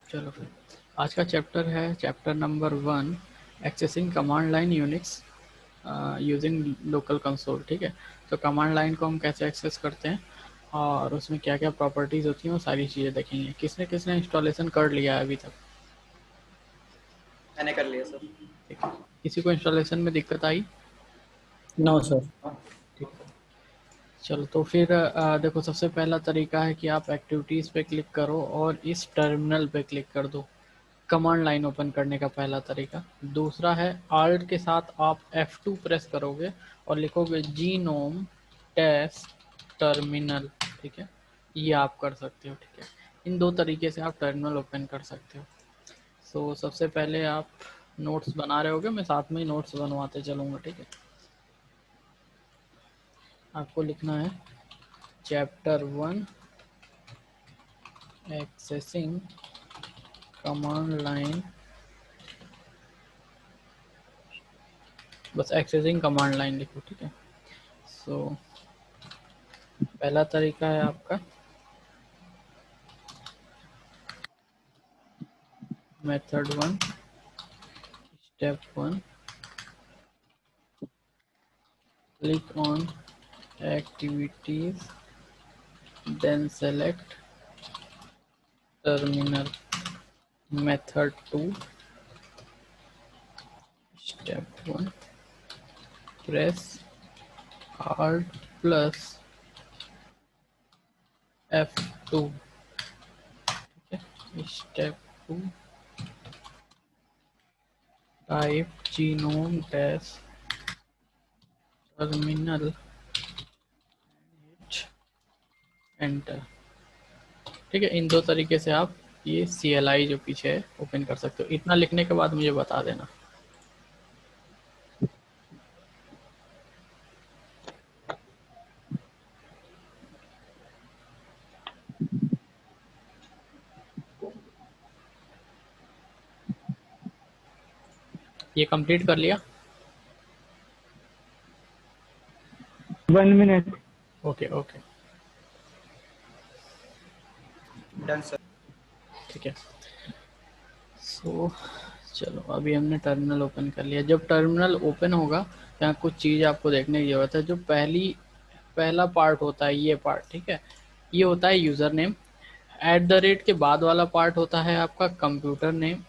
चलो फिर आज का चैप्टर है chapter number 1, accessing command line Unix using local console. ठीक है, तो कमांड लाइन को हम कैसे एक्सेस करते हैं और उसमें क्या क्या प्रॉपर्टीज़ होती हैं वो सारी चीज़ें देखेंगे। किसने किसने इंस्टॉलेशन कर लिया है अभी तक? मैंने कर लिया सर। ठीक है, किसी को इंस्टॉलेशन में दिक्कत आई? No sir. ठीक है, चलो तो फिर देखो, सबसे पहला तरीका है कि आप एक्टिविटीज़ पे क्लिक करो और इस टर्मिनल पे क्लिक कर दो। कमांड लाइन ओपन करने का पहला तरीका। दूसरा है आल्ट के साथ आप F2 प्रेस करोगे और लिखोगे जीनोम टेस्ट टर्मिनल। ठीक है, ये आप कर सकते हो। ठीक है, इन दो तरीके से आप टर्मिनल ओपन कर सकते हो। सो सबसे पहले आप नोट्स बना रहे होगे, मैं साथ में ही नोट्स बनवाते चलूँगा। ठीक है, आपको लिखना है चैप्टर 1 एक्सेसिंग कमांड लाइन, बस एक्सेसिंग कमांड लाइन लिखो। ठीक है, सो पहला तरीका है आपका method 1, step 1, click on activities, then select terminal. Method 2, step 1, press alt plus F2. ठीक है, step 2, type genome dash terminal, hit enter। ठीक है, इन दो तरीके से आप ये CLI जो पीछे है ओपन कर सकते हो। इतना लिखने के बाद मुझे बता देना। ये कंप्लीट कर लिया? 1 minute. Okay okay, done sir. ठीक है। सो चलो, अभी हमने टर्मिनल ओपन कर लिया। जब टर्मिनल ओपन होगा तो यहाँ कुछ चीज़ आपको देखने की ज़रूरत है। जो पहला पार्ट होता है, ये पार्ट, ठीक है, ये होता है यूज़र नेम। @ के बाद वाला पार्ट होता है आपका कंप्यूटर नेम।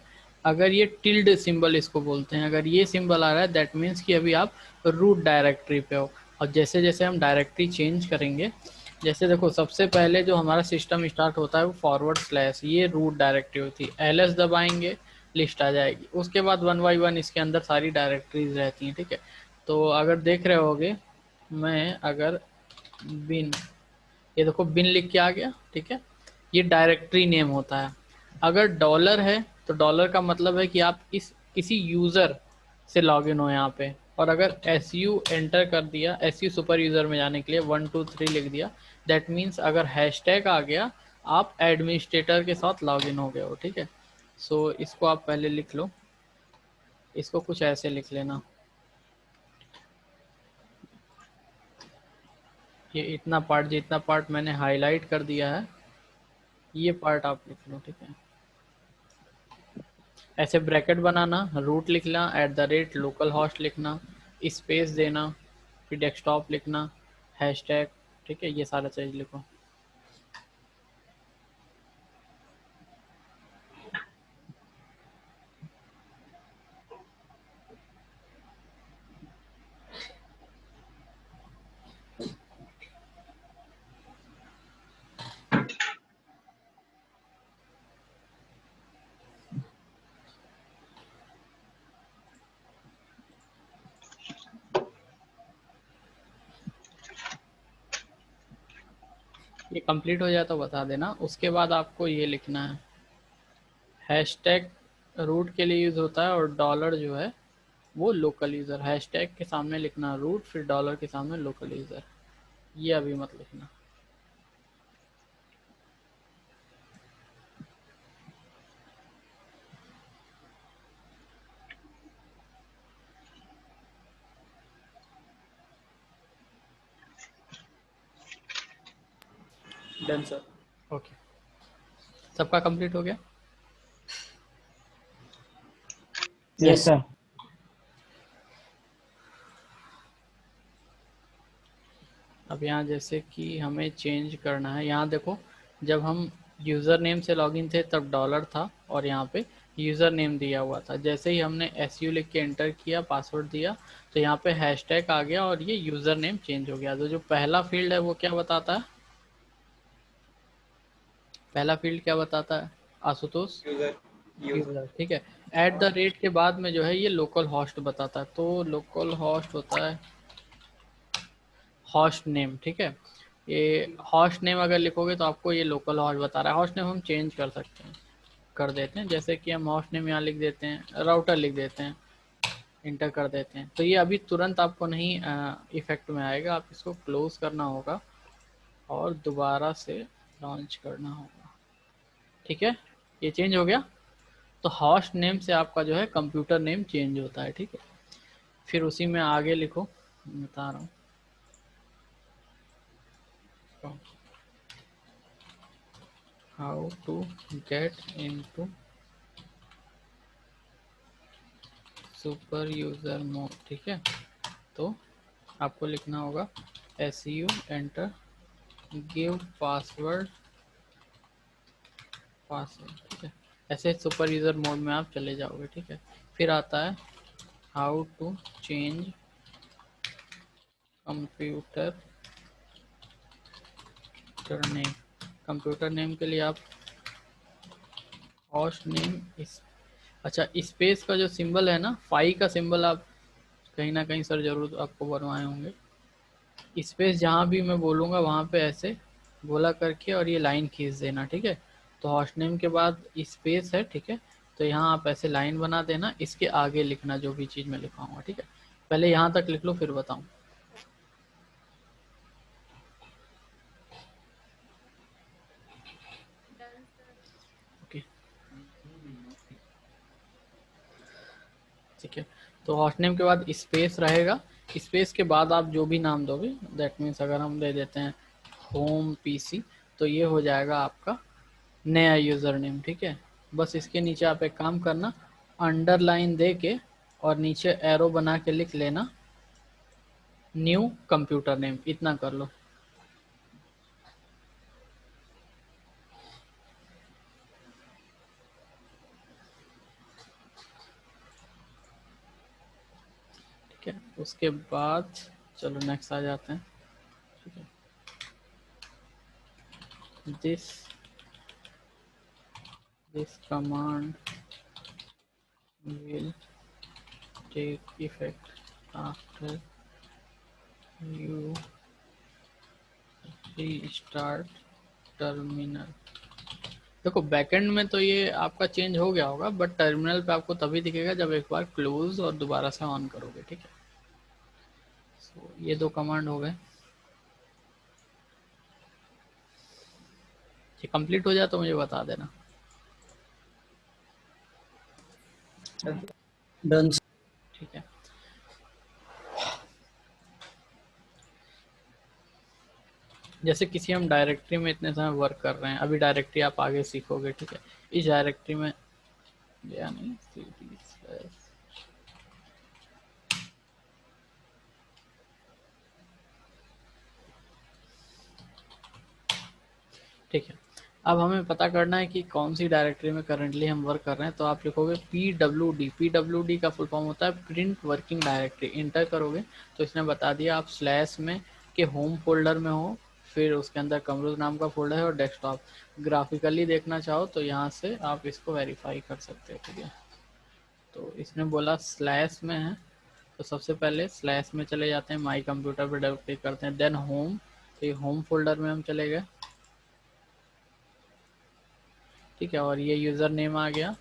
अगर ये टिल्ड सिंबल इसको बोलते हैं, अगर ये सिंबल आ रहा है दैट मीन्स कि अभी आप रूट डायरेक्टरी पे हो। और जैसे जैसे हम डायरेक्टरी चेंज करेंगे, जैसे देखो सबसे पहले जो हमारा सिस्टम स्टार्ट होता है वो /, ये रूट डायरेक्टरी होती है। LS दबाएंगे, लिस्ट आ जाएगी। उसके बाद 1 बाई 1 इसके अंदर सारी डायरेक्टरीज रहती हैं। ठीक है, तो अगर देख रहे होगे, मैं अगर बिन, ये देखो बिन लिख के आ गया। ठीक है, ये डायरेक्टरी नेम होता है। अगर डॉलर है तो डॉलर का मतलब है कि आप इस किसी यूज़र से लॉगिन हो यहाँ पे। और अगर SU एंटर कर दिया, SU सुपर यूज़र में जाने के लिए 1 2 3 लिख दिया, दैट मीन्स अगर हैशटैग आ गया, आप एडमिनिस्ट्रेटर के साथ लॉगिन हो गए हो। ठीक है, सो इसको आप पहले लिख लो, इसको कुछ ऐसे लिख लेना। ये इतना पार्ट, जितना पार्ट मैंने हाईलाइट कर दिया है, ये पार्ट आप लिख लो। ठीक है, ऐसे ब्रैकेट बनाना, रूट लिखना, लोकल होस्ट लिखना, स्पेस देना, फिर डेस्कटॉप लिखना, हैशटैग। ठीक है, ये सारा चीज़ लिखो। ये कंप्लीट हो जाए तो बता देना। उसके बाद आपको ये लिखना है, हैशटैग रूट के लिए यूज़ होता है और डॉलर जो है वो लोकल यूज़र। हैशटैग के सामने लिखना रूट, फिर डॉलर के सामने लोकल यूज़र। ये अभी मत लिखना। Done sir. ओके, सबका कंप्लीट हो गया? Yes, sir. अब यहाँ जैसे कि हमें चेंज करना है, यहाँ देखो जब हम यूज़र नेम से लॉगिन थे तब डॉलर था और यहाँ पे यूज़र नेम दिया हुआ था। जैसे ही हमने SU लिख के एंटर किया, पासवर्ड दिया, तो यहाँ पे हैशटैग आ गया और ये यूज़र नेम चेंज हो गया। तो जो पहला फील्ड है वो क्या बताता है? पहला फील्ड क्या बताता है आशुतोष? यूजर यूजर यूज़र, ठीक है। @ के बाद में जो है ये लोकल होस्ट बताता है, तो लोकल होस्ट होता है होस्ट नेम, ठीक है। ये होस्ट नेम अगर लिखोगे तो आपको ये लोकल होस्ट बता रहा है। होस्ट नेम हम चेंज कर सकते हैं, कर देते हैं, जैसे कि हम होस्ट नेम यहाँ लिख देते हैं, राउटर लिख देते हैं, इंटर कर देते हैं। तो ये अभी तुरंत आपको नहीं इफेक्ट में आएगा, आप इसको क्लोज करना होगा और दोबारा से लॉन्च करना होगा, ठीक है। ये चेंज हो गया। तो होस्ट नेम से आपका जो है कंप्यूटर नेम चेंज होता है, ठीक है। फिर उसी में आगे लिखो, बता रहा हूँ। How to get into super user mode, ठीक है। तो आपको लिखना होगा SU एंटर गिव पासवर्ड, ठीक है। ऐसे सुपर यूज़र मोड में आप चले जाओगे, ठीक है। फिर आता है how to change computer name. Computer name के लिए आप होस्ट नेम इस, अच्छा, स्पेस का जो सिंबल है ना, फाई का सिंबल आप कहीं ना कहीं सर जरूर आपको बनवाए होंगे। स्पेस जहाँ भी मैं बोलूँगा वहाँ पे ऐसे बोला करके और ये लाइन खींच देना, ठीक है। तो होस्ट नेम के बाद स्पेस है, ठीक है। तो यहाँ आप ऐसे लाइन बना देना, इसके आगे लिखना जो भी चीज़ मैं लिखाऊंगा, ठीक है। पहले यहाँ तक लिख लो फिर बताऊँ। ओके, ठीक है। तो होस्ट नेम के बाद स्पेस रहेगा, स्पेस के बाद आप जो भी नाम दोगे, दैट मीन्स अगर हम दे देते हैं होम PC, तो ये हो जाएगा आपका नया यूज़र नेम, ठीक है। बस इसके नीचे आप एक काम करना, अंडरलाइन दे के और नीचे एरो बना के लिख लेना न्यू कंप्यूटर नेम, इतना कर लो। ठीक है, उसके बाद चलो नेक्स्ट आ जाते हैं, ठीक है। This command will take effect after you restart terminal। देखो बैकएंड में तो ये आपका चेंज हो गया होगा, बट टर्मिनल पे आपको तभी दिखेगा जब एक बार क्लोज और दोबारा से ऑन करोगे, ठीक है। सो ये दो कमांड हो गए, ये कंप्लीट हो जाए तो मुझे बता देना। Done. ठीक है, जैसे किसी हम डायरेक्टरी में इतने समय वर्क कर रहे हैं, अभी डायरेक्टरी आप आगे सीखोगे, ठीक है। इस डायरेक्टरी में या नहीं cd/, ठीक है। अब हमें पता करना है कि कौन सी डायरेक्टरी में करेंटली हम वर्क कर रहे हैं, तो आप लिखोगे PWD। PWD का फुल फॉर्म होता है प्रिंट वर्किंग डायरेक्टरी। इंटर करोगे तो इसने बता दिया आप स्लैश में के होम फोल्डर में हो, फिर उसके अंदर कमरूज नाम का फोल्डर है और डेस्कटॉप। ग्राफिकली देखना चाहो तो यहाँ से आप इसको वेरीफाई कर सकते हो, ठीक है। तो इसने बोला स्लैश में है, तो सबसे पहले स्लैश में चले जाते हैं, माई कंप्यूटर पर डबल क्लिक करते हैं, देन होम, तो ये होम फोल्डर में हम चले गए, ठीक है। और ये यूज़र नेम आ गया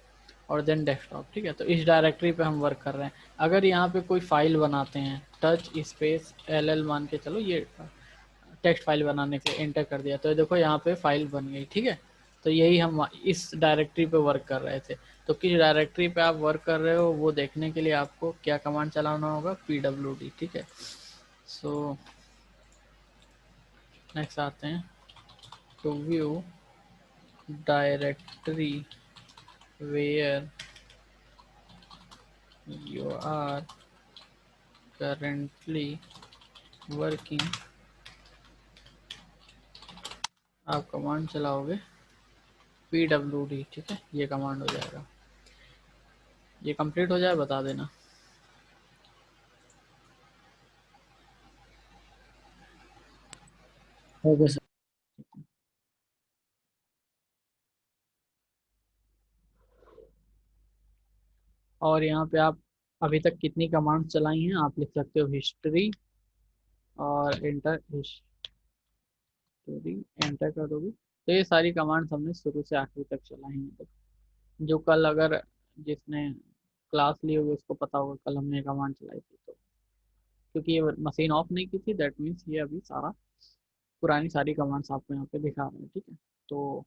और देन डेस्कटॉप, ठीक है। तो इस डायरेक्टरी पे हम वर्क कर रहे हैं। अगर यहाँ पे कोई फाइल बनाते हैं, टच स्पेस LL मान के चलो, ये टेक्स्ट फाइल बनाने के एंटर कर दिया, तो देखो यहाँ पे फाइल बन गई, ठीक है। तो यही हम इस डायरेक्टरी पे वर्क कर रहे थे। तो किस डायरेक्टरी पे आप वर्क कर रहे हो वो देखने के लिए आपको क्या कमांड चलाना होगा, PWD, ठीक है। सो नेक्स्ट आते हैं, to view directory where you are currently working, आप कमांड चलाओगे pwd, ठीक है, ये कमांड हो जाएगा। ये कंप्लीट हो जाए बता देना। Okay sir. और यहाँ पे आप अभी तक कितनी कमांड चलाई हैं आप लिख सकते हो, हिस्ट्री और एंटर, हिस्ट्री एंटर कर दोगे तो ये सारी कमांड्स हमने शुरू से आखिरी तक चलाई हैं। जो कल अगर जिसने क्लास ली होगी उसको पता होगा कल हमने कमांड चलाई थी, तो क्योंकि ये मशीन ऑफ नहीं की थी दैट मीन्स ये अभी सारा पुरानी सारी कमांड्स आपको यहाँ पे दिखा रहे हैं, ठीक है। तो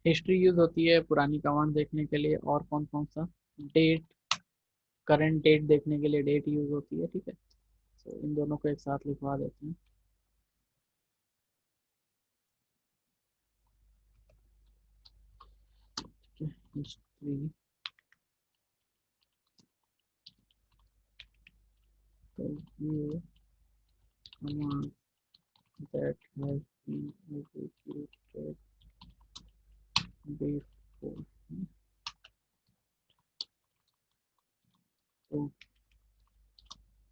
हिस्ट्री यूज होती है पुरानी कमांड देखने के लिए, और कौन कौन सा, डेट, करंट डेट देखने के लिए डेट यूज होती है, ठीक है। तो इन दोनों को एक साथ लिखवा देते हैं। हिस्ट्री, तो ये command that has been executed before,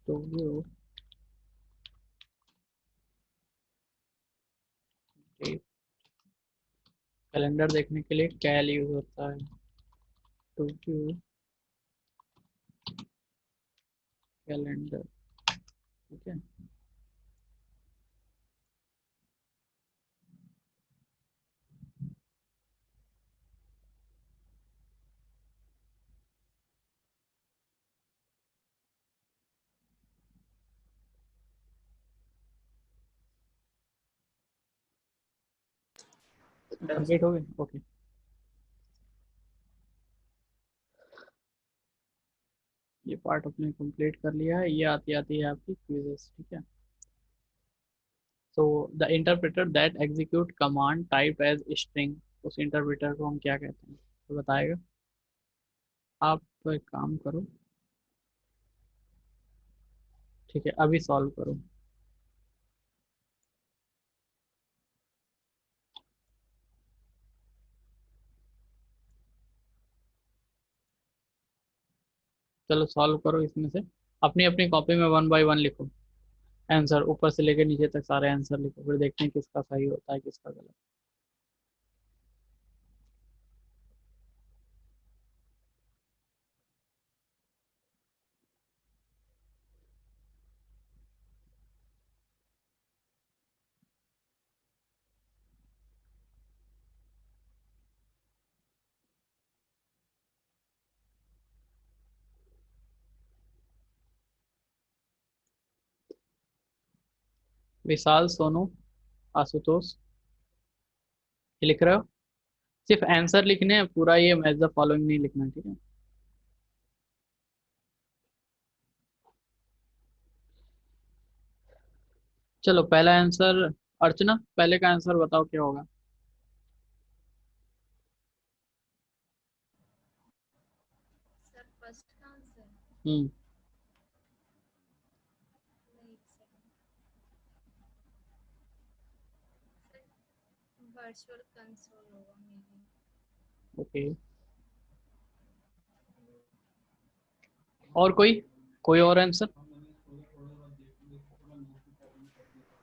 तो वो कैलेंडर देखने के लिए कैल यूज होता है, टू व्यू कैलेंडर, ठीक है। Done complete sir. हो गए, ओके। ये पार्ट अपने कंप्लीट कर लिया है। ये आती आती है आपकी क्विजेस, ठीक है। So the interpreter that execute command type as string, उस इंटरप्रेटर को हम क्या कहते हैं तो बताएगा। आप तो एक काम करो, ठीक है, अभी सॉल्व करो। चलो सॉल्व करो इसमें से, अपनी अपनी कॉपी में वन बाय वन लिखो आंसर, ऊपर से लेकर नीचे तक सारे आंसर लिखो, फिर देखते हैं किसका सही होता है किसका गलत। विशाल, सोनू, आशुतोष, ये लिख रहे हो। सिर्फ आंसर लिखने हैं, पूरा ये मैच द फॉलोइंग नहीं लिखना, ठीक है। चलो पहला आंसर, अर्चना पहले का आंसर बताओ क्या होगा। सर फर्स्ट का आंसर, हम्म। एक सेकंड सर, वर्चुअल कंसोल होगा मे बी। ओके, और कोई और आंसर।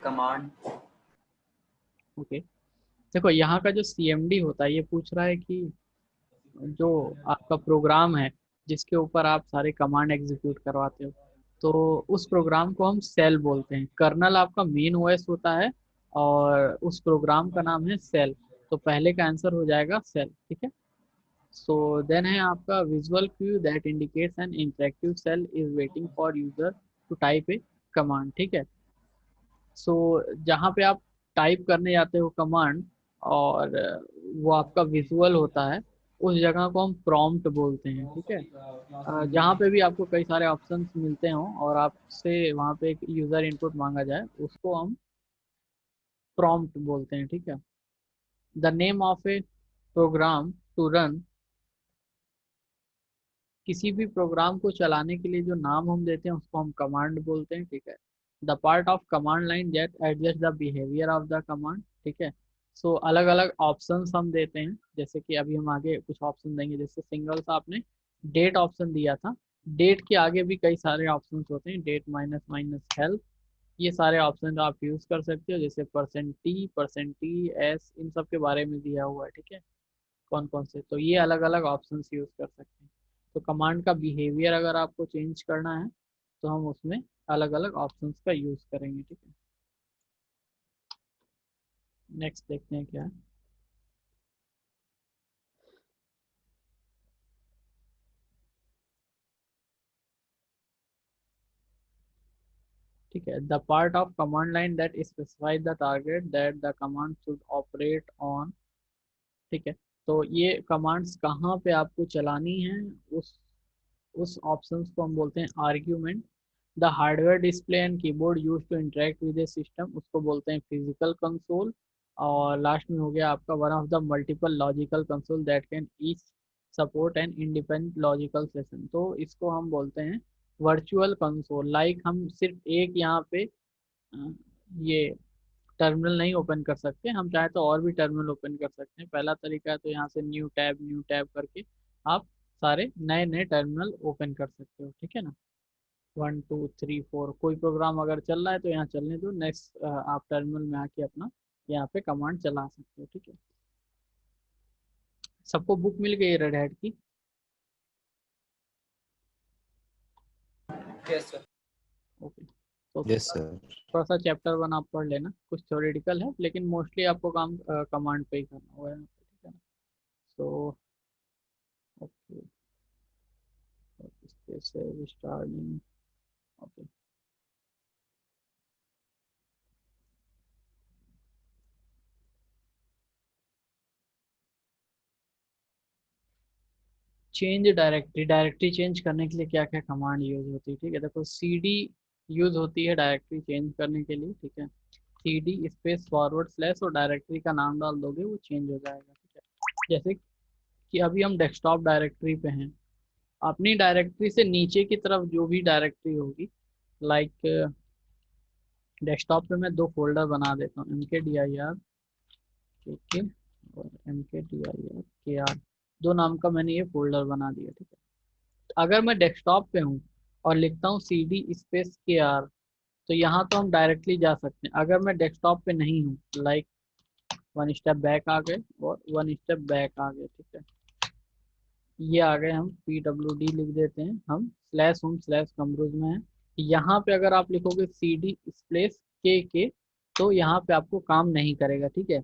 कमांड। ओके, देखो यहाँ का जो सीएमडी होता है ये पूछ रहा है कि जो आपका प्रोग्राम है जिसके ऊपर आप सारे कमांड एग्जीक्यूट करवाते हो, तो उस प्रोग्राम को हम सेल बोलते हैं। कर्नल आपका मेन ओएस होता है और उस प्रोग्राम का नाम है सेल, तो पहले का आंसर हो जाएगा सेल, ठीक है। सो देन है आपका visual cue that indicates an interactive shell is waiting for user to type a command, ठीक है। सो जहाँ पे आप टाइप करने जाते हो कमांड और वो आपका विजुअल होता है, उस जगह को हम प्रॉम्प्ट बोलते हैं, ठीक है। जहाँ पे भी आपको कई सारे ऑप्शंस मिलते हों और आपसे वहाँ पे एक यूज़र इनपुट मांगा जाए उसको हम प्रॉम्प्ट बोलते हैं, ठीक है। The name of a program to run किसी भी प्रोग्राम को चलाने के लिए जो नाम हम देते हैं उसको हम कमांड बोलते हैं, ठीक है। The part of command line that adjust the behaviour of the command, ठीक है। सो अलग अलग ऑप्शंस हम देते हैं, जैसे कि अभी हम आगे कुछ ऑप्शन देंगे, जैसे सिंगल सा आपने डेट ऑप्शन दिया था, डेट के आगे भी कई सारे ऑप्शंस होते हैं, डेट माइनस माइनस हेल्प, ये सारे ऑप्शन आप यूज कर सकते हो, जैसे परसेंट टी एस, इन सब के बारे में दिया हुआ है, ठीक है, कौन कौन से, तो ये अलग अलग ऑप्शंस यूज कर सकते हैं। तो कमांड का बिहेवियर अगर आपको चेंज करना है तो हम उसमें अलग अलग ऑप्शंस का यूज करेंगे, ठीक है। नेक्स्ट देखते हैं क्या है। ठीक है, the part of command line that specifies the target that the command should operate on, ठीक है। तो ये कमांड्स कहाँ पे आपको चलानी है, उस उस ऑप्शंस को हम बोलते हैं argument. The hardware display and keyboard use to interact with a system, उसको बोलते हैं फिजिकल कंसोल। और लास्ट में हो गया आपका one of the multiple logical console that can each support and independent logical session, तो इसको हम बोलते हैं वर्चुअल कंसोल। लाइक हम सिर्फ एक यहाँ पे ये टर्मिनल नहीं ओपन कर सकते, हम चाहे तो और भी टर्मिनल ओपन कर सकते हैं। पहला तरीका है तो यहाँ से न्यू टैब करके आप सारे नए नए टर्मिनल ओपन कर सकते हो, ठीक है ना। 1 2 3 4 कोई प्रोग्राम अगर चल रहा है तो यहाँ चलने दो, नेक्स्ट आप टर्मिनल में आके अपना यहाँ पे कमांड चला सकते हो, ठीक है। सबको बुक मिल गई रेड हैट की? Yes, sir. ओके, तो यस सर। थोड़ा सा चैप्टर 1 आप पढ़ लेना, कुछ थ्योरेटिकल है लेकिन मोस्टली आपको काम कमांड पे ही करना होगा यहाँ पे, ठीक है ना। So okay, starting, okay. Change directory, directory change करने के लिए क्या क्या कमांड यूज होती है, ठीक है। देखो सीडी यूज होती है डायरेक्टरी चेंज करने के लिए, ठीक है। सीडी स्पेस फॉरवर्ड स्लैश और डायरेक्टरी का नाम डाल दोगे वो चेंज हो जाएगा, ठीक है। जैसे कि अभी हम डेस्कटॉप डायरेक्टरी पे हैं, अपनी डायरेक्टरी से नीचे की तरफ जो भी डायरेक्टरी होगी, लाइक डेस्कटॉप पे मैं 2 फोल्डर बना देता हूँ, mkdir के और mkdir kr, 2 नाम का मैंने ये फोल्डर बना दिया, ठीक है। अगर मैं डेस्कटॉप पे हूँ और लिखता हूँ CD स्पेस KR, तो यहाँ तो हम डायरेक्टली जा सकते हैं। अगर मैं डेस्कटॉप पे नहीं हूँ, लाइक 1 स्टेप बैक आ गए और 1 स्टेप बैक आ गए, ठीक है, ये आ गए, हम PWD लिख देते हैं, हम स्लैश होम स्लैश कमरूज में है। यहाँ पे अगर आप लिखोगे CD स्पेस के, तो यहाँ पे आपको काम नहीं करेगा, ठीक है,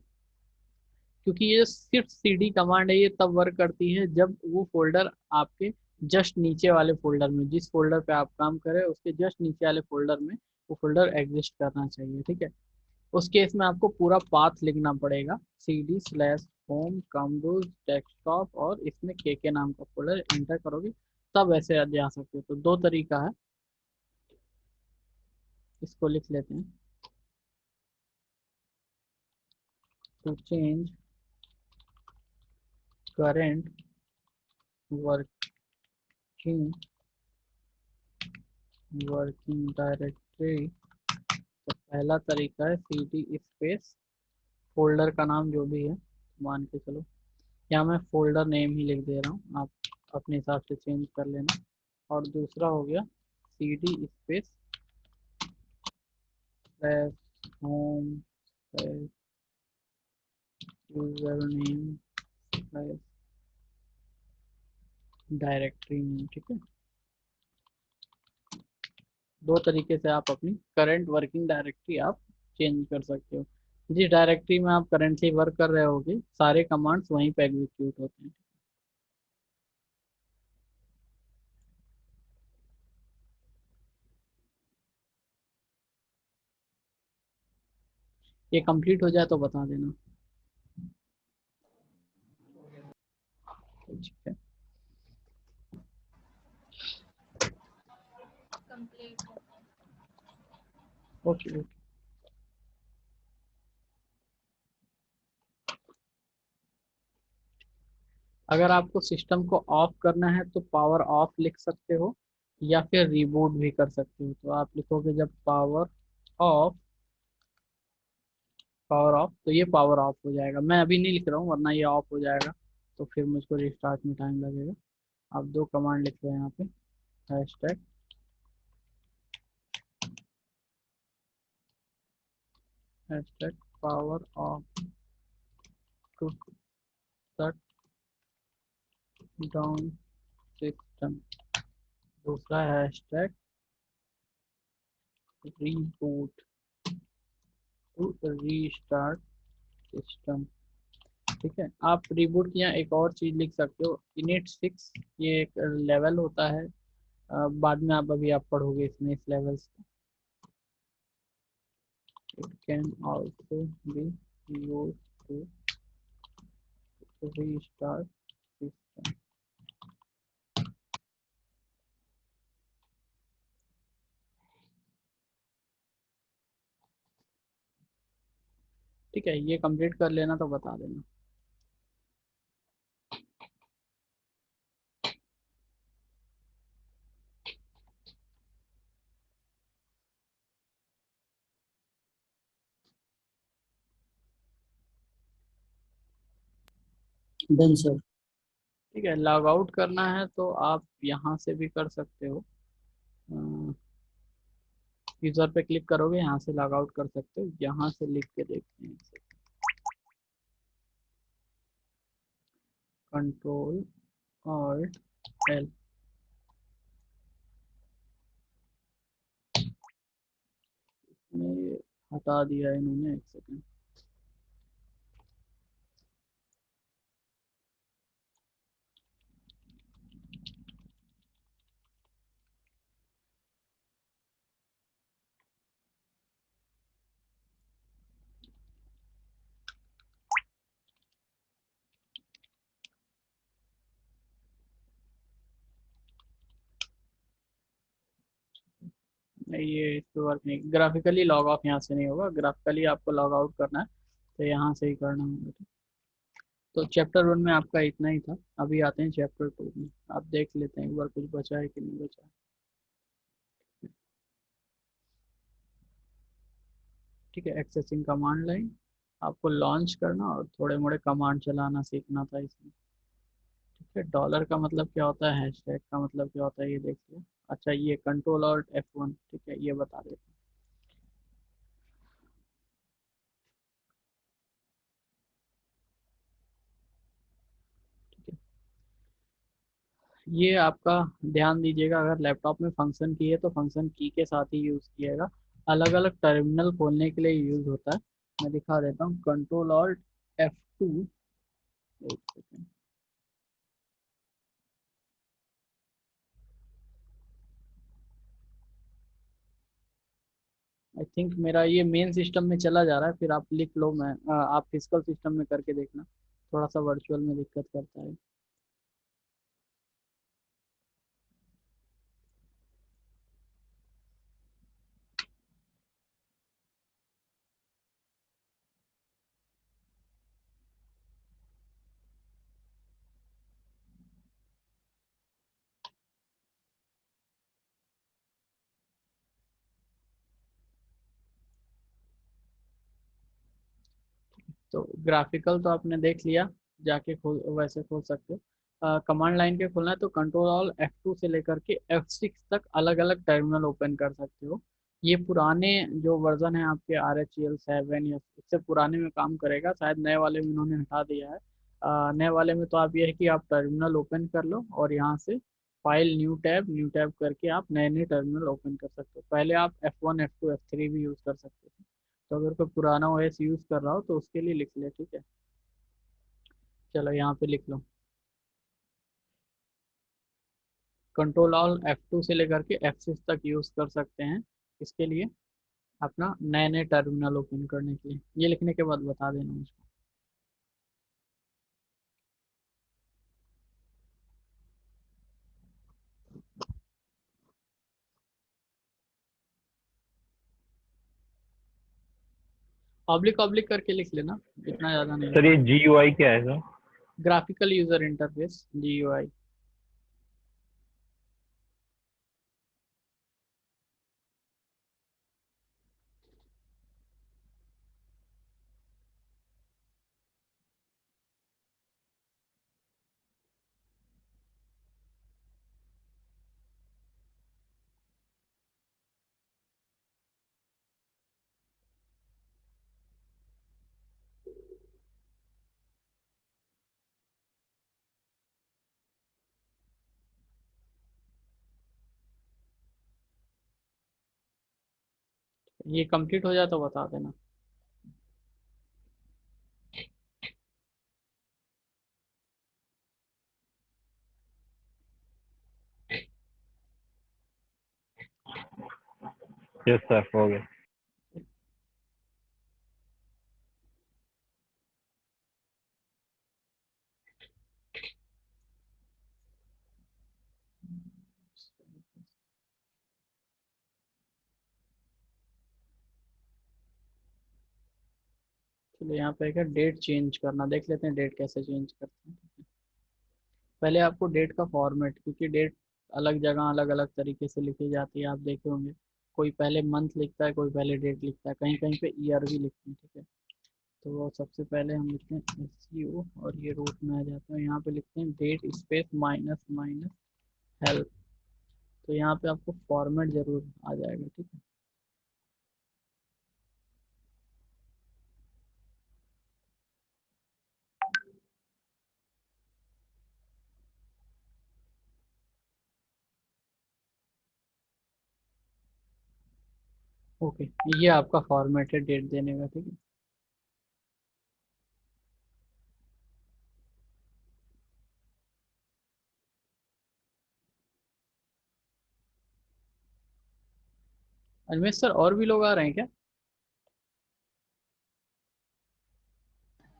क्योंकि ये सिर्फ CD कमांड है, ये तब वर्क करती है जब वो फोल्डर आपके जस्ट नीचे वाले फोल्डर में, जिस फोल्डर पे आप काम कर रहे हैं उसके जस्ट नीचे वाले फोल्डर में वो फोल्डर एग्जिस्ट करना चाहिए, ठीक है। उस केस में आपको पूरा पाथ लिखना पड़ेगा, CD स्लैश होम कमरूज डेस्कटॉप और इसमें के नाम का फोल्डर एंटर करोगे तब ऐसे जा सकते हो। तो 2 तरीका है, इसको लिख लेते हैं। To change current working directory, तो पहला तरीका है CD स्पेस फोल्डर का नाम जो भी है मान के चलो, या मैं फोल्डर नेम ही लिख दे रहा हूँ, आप अपने हिसाब से चेंज कर लेना। और दूसरा हो गया CD space slash home slash user name slash directory name, ठीक है। 2 तरीके से आप अपनी करंट वर्किंग डायरेक्टरी आप चेंज कर सकते हो। जिस डायरेक्टरी में आप करेंटली वर्क कर रहे होगे सारे कमांड्स वहीं पे एग्जीक्यूट होते हैं। ये कंप्लीट हो जाए तो बता देना, ठीक है। कंप्लीट है। ओके। अगर आपको सिस्टम को ऑफ करना है तो पावर ऑफ लिख सकते हो, या फिर रिबूट भी कर सकते हो। तो आप लिखोगे जब ऑफ पावर ऑफ, तो ये पावर ऑफ हो जाएगा। मैं अभी नहीं लिख रहा हूँ वरना ये ऑफ हो जाएगा, तो फिर मुझको रिस्टार्ट में टाइम लगेगा। आप दो कमांड लिख रहे हैं यहाँ पे, hashtag hashtag power off to shut down system, दूसरा hashtag reboot to restart system. ठीक है, आप रिबूट की यहाँ एक और चीज लिख सकते हो, इनिट 6, ये एक लेवल होता है। बाद में आप अभी आप पढ़ोगे इसमें इस लेवल से। It can also be use to restart system. ठीक है, ये कंप्लीट कर लेना तो बता देना। Done sir. ठीक है, लॉग आउट करना है तो आप यहाँ से भी कर सकते हो। यूजर पे क्लिक करोगे, यहाँ से लॉग आउट कर सकते हो। यहाँ से लिख के देखते हैं, कंट्रोल ऑल्ट एल, में हटा दिया इन्होंने, एक सेकंड। नहीं, ये इस पे वर्क नहीं, ग्राफिकली लॉग ऑफ यहाँ से नहीं होगा, ग्राफिकली आपको लॉग आउट करना है तो यहाँ से ही करना होगा। तो चैप्टर 1 में आपका इतना ही था। अभी आते हैं चैप्टर 2 में, आप देख लेते हैं एक बार कुछ बचा है कि नहीं बचा है। ठीक है, एक्सेसिंग कमांड लाइन, आपको लॉन्च करना और थोड़े मोड़े कमांड चलाना सीखना था इसमें। ठीक है, डॉलर का मतलब क्या होता है, हैशटैग का मतलब क्या होता है, ये देख लिया। अच्छा, ये कंट्रोल और F1, ठीक है, ये बता देते हैं। ठीक है, ये आपका ध्यान दीजिएगा, अगर लैपटॉप में फंक्शन की है तो फंक्शन की के साथ ही यूज़ किएगा। अलग अलग टर्मिनल खोलने के लिए यूज़ होता है। मैं दिखा देता हूँ, कंट्रोल ऑल्ट F2, एक सेकेंड। आई थिंक मेरा ये मेन सिस्टम में चला जा रहा है, फिर आप लिख लो, मैं आप फिजिकल सिस्टम में करके देखना, थोड़ा सा वर्चुअल में दिक्कत करता है। तो ग्राफिकल तो आपने देख लिया, जाके खोल वैसे खोल सकते हो। कमांड लाइन के खोलना है तो कंट्रोल ऑल F2 से लेकर के F6 तक अलग अलग टर्मिनल ओपन कर सकते हो। ये पुराने जो वर्जन है आपके RHEL 7 या इससे पुराने में काम करेगा, शायद नए वाले में इन्होंने हटा दिया है। नए वाले में तो आप ये है कि आप टर्मिनल ओपन कर लो और यहाँ से फाइल न्यू टैब करके आप नए नए टर्मिनल ओपन कर सकते हो। पहले आप F1 F2 F3 भी यूज़ कर सकते थे। तो अगर कोई पुराना ओएस यूज कर रहा हो तो उसके लिए लिख ले। ठीक है, चलो यहाँ पे लिख लो, कंट्रोल ऑल F2 से लेकर के F6 तक यूज कर सकते हैं इसके लिए, अपना नए नए टर्मिनल ओपन करने के लिए। ये लिखने के बाद बता देना मुझको। ऑब्लिक ऑब्लिक करके लिख लेना, इतना ज़्यादा नहीं सर लिखना। ये GUI क्या है sir? Graphical user interface, GUI। ये कंप्लीट हो जाए तो बता देना। यस सर, हो गया। चलो यहाँ पे क्या डेट चेंज करना देख लेते हैं, डेट कैसे चेंज करते हैं। पहले आपको डेट का फॉर्मेट, क्योंकि डेट अलग जगह अलग अलग तरीके से लिखी जाती है, आप देखे होंगे। कोई पहले मंथ लिखता है, कोई पहले डेट लिखता है, कहीं कहीं पे ईयर भी लिखते हैं, ठीक है। तो सबसे पहले हम लिखते हैं SU और ये रूट में आ जाता है, यहाँ पे लिखते हैं date space minus minus help. तो यहाँ पे आपको फॉर्मेट जरूर आ जाएगा, ठीक है। ओके, ये आपका फॉर्मेट है डेट देने का, ठीक है। अजमेश सर, और भी लोग आ रहे हैं क्या?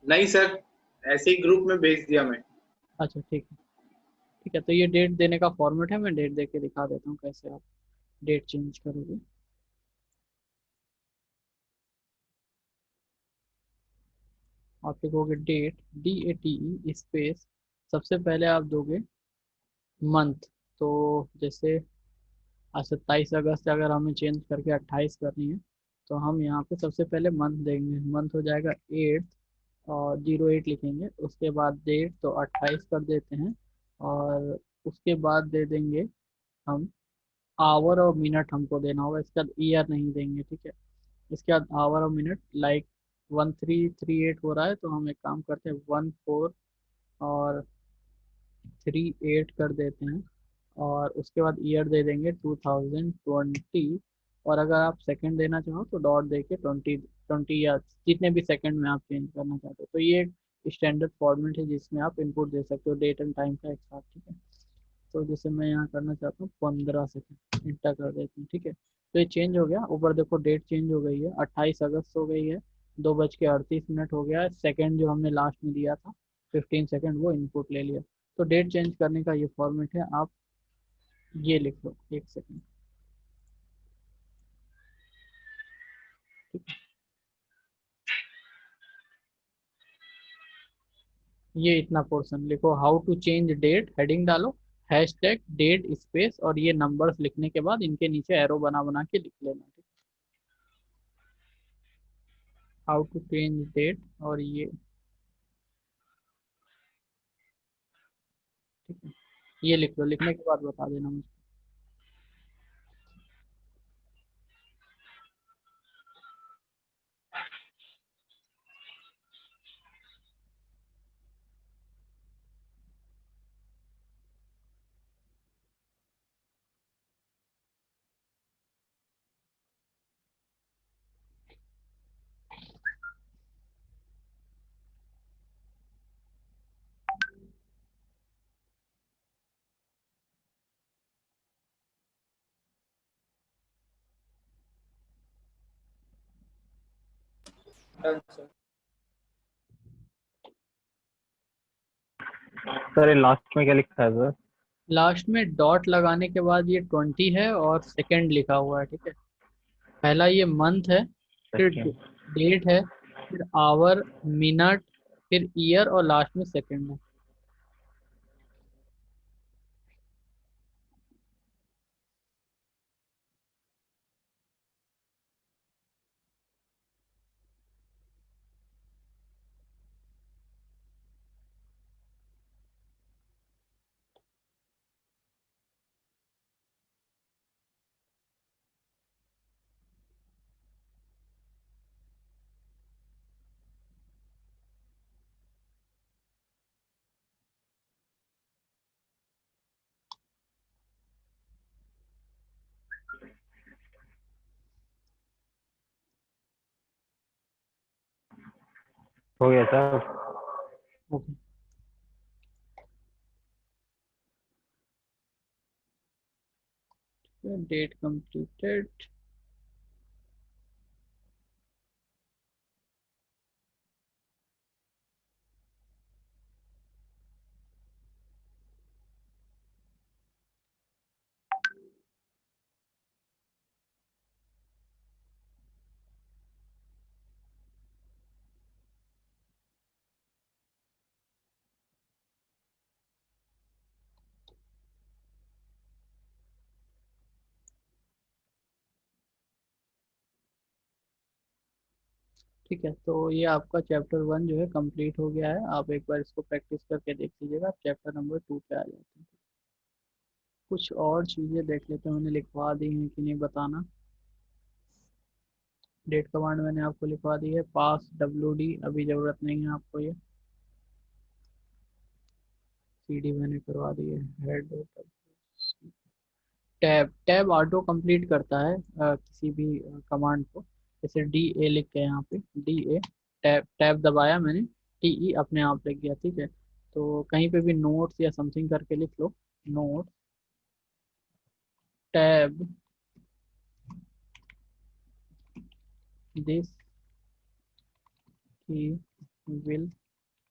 नहीं सर, ऐसे ही ग्रुप में भेज दिया मैं। अच्छा ठीक है, ठीक है। तो ये डेट देने का फॉर्मेट है, मैं डेट दे के दिखा देता हूँ कैसे आप डेट चेंज करोगे। आप लिखोगे डेट, DATE स्पेस, सबसे पहले आप दोगे मंथ। तो जैसे आज 27 अगस्त, अगर हमें चेंज करके 28 करनी है, तो हम यहाँ पे सबसे पहले मंथ देंगे। मंथ हो जाएगा 8 और 08 लिखेंगे। उसके बाद डेट तो 28 कर देते हैं, और उसके बाद दे देंगे हम आवर और मिनट, हमको देना होगा। इसके बाद ईयर नहीं देंगे, ठीक है। इसके बाद आवर और मिनट, लाइक 1338 हो रहा है, तो हम एक काम करते हैं 14 और 38 कर देते हैं। और उसके बाद ईयर दे देंगे 2020। और अगर आप सेकंड देना चाहो तो डॉट दे के 20 या जितने भी सेकंड में आप चेंज करना चाहते हो। तो ये एक स्टैंडर्ड फॉर्मेट है जिसमें आप इनपुट दे सकते हो डेट एंड टाइम का एक साथ, ठीक है। तो जैसे मैं यहाँ करना चाहता हूँ 15 सेकंड, इंटर कर देते हैं, ठीक है। तो ये चेंज हो गया, ऊपर देखो डेट चेंज हो गई है, 28 अगस्त हो गई है, 2:38 हो गया है। सेकंड जो हमने लास्ट में दिया था 15 सेकंड, वो इनपुट ले लिया। तो डेट चेंज करने का ये फॉर्मेट है। आप ये लिख लो, एक सेकंड, ठीक है। ये इतना पोर्शन लिखो, how to change date, heading डालो, हैशटैग डेट स्पेस, और ये नंबर्स लिखने के बाद इनके नीचे एरो बना बना के लिख लेना, ठीक। हाउ टू चेंज डेट, और ये, ठीक है। ये लिख लो, लिखने के बाद बता देना मुझे। Done sir. सर ये लास्ट में क्या लिखा है सर? लास्ट में डॉट लगाने के बाद ये 20 है और सेकंड लिखा हुआ है, ठीक है। पहला ये मंथ है, फिर सेकंड। डेट है, फिर आवर, मिनट, फिर ईयर, और लास्ट में सेकंड है। हो गया सर। Okay, date completed. ठीक है, तो ये आपका चैप्टर 1 जो है कंप्लीट हो गया है। आप एक बार इसको प्रैक्टिस करके देख लीजिएगा। आप चैप्टर नंबर 2 पे आ जाते हैं। कुछ और चीज़ें देख लेते हैं, मैंने लिखवा दी हैं कि नहीं बताना। डेट कमांड मैंने आपको लिखवा दी है। पास WD अभी ज़रूरत नहीं है आपको, ये CD मैंने करवा दी है। Head tab, tab auto complete करता है किसी भी कमांड को। जैसे DA लिख के यहाँ पे DA, टैब टैब दबाया मैंने, TE अपने आप लिख गया। ठीक है, तो कहीं पे भी नोट्स या समथिंग करके लिख लो, नोट टैब दिस की विल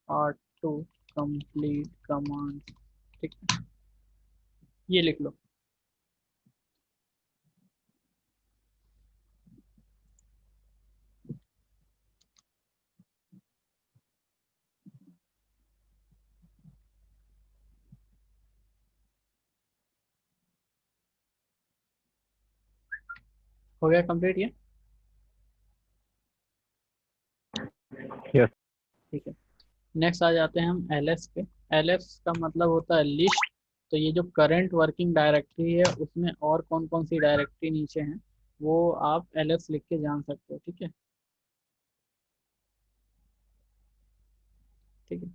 ऑटो कंप्लीट कमांड। ठीक है, ये लिख लो। हो गया कंप्लीट ये? यस। ठीक है, नेक्स्ट आ जाते हैं हम LS पे। LS का मतलब होता है लिस्ट। तो ये जो करंट वर्किंग डायरेक्टरी है उसमें और कौन कौन सी डायरेक्टरी नीचे हैं वो आप LS लिख के जान सकते हो। ठीक है, ठीक है,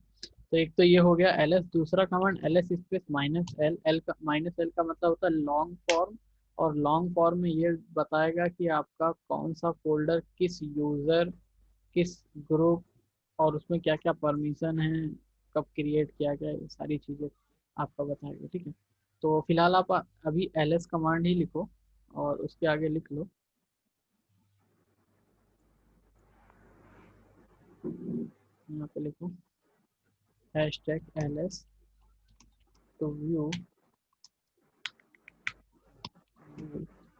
तो एक तो ये हो गया LS। दूसरा command LS space -L। L का -L का मतलब होता है लॉन्ग फॉर्म। और लॉन्ग फॉर्म में ये बताएगा कि आपका कौन सा फोल्डर किस यूज़र, किस ग्रुप, और उसमें क्या क्या परमिशन है, कब क्रिएट किया गया, ये सारी चीज़ें आपका बताएगा। ठीक है, तो फिलहाल आप अभी LS कमांड ही लिखो और उसके आगे लिख लो यहाँ पे लिखो #LS to view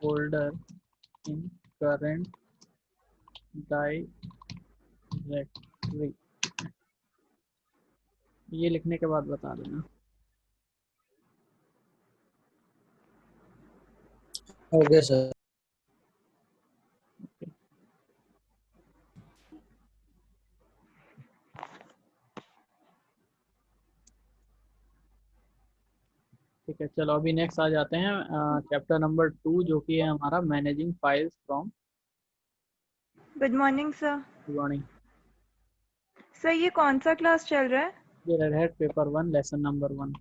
folder in current directory. ये लिखने के बाद बता देना। Okay sir. ठीक है, चलो अभी नेक्स्ट आ जाते हैं चैप्टर नंबर 2 जो कि है हमारा managing files from. Good morning sir. Good morning. Sir ये कौन सा क्लास चल रहा है? ये red hat paper 1 lesson number 1।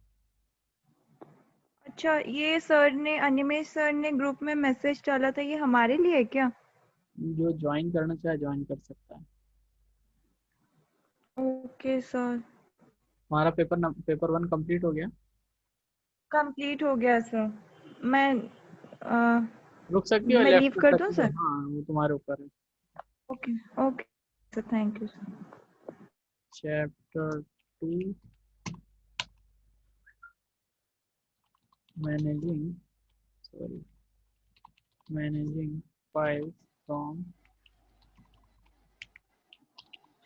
अच्छा, ये सर ने, अनिमेश सर ने ग्रुप में मैसेज डाला था, ये हमारे लिए है क्या? जो ज्वाइन करना चाहे ज्वाइन कर सकता है। Okay sir. हमारा पेपर 1 कंप्लीट हो गया। कंप्लीट हो गया सर। मैं अ, रुक सकती हो, मैं लेफ्ट लीव कर कर दूं सकती हो, सर? हाँ वो तुम्हारे ऊपर है। Okay. Okay sir, thank you sir. Chapter 2 managing, sorry, managing files from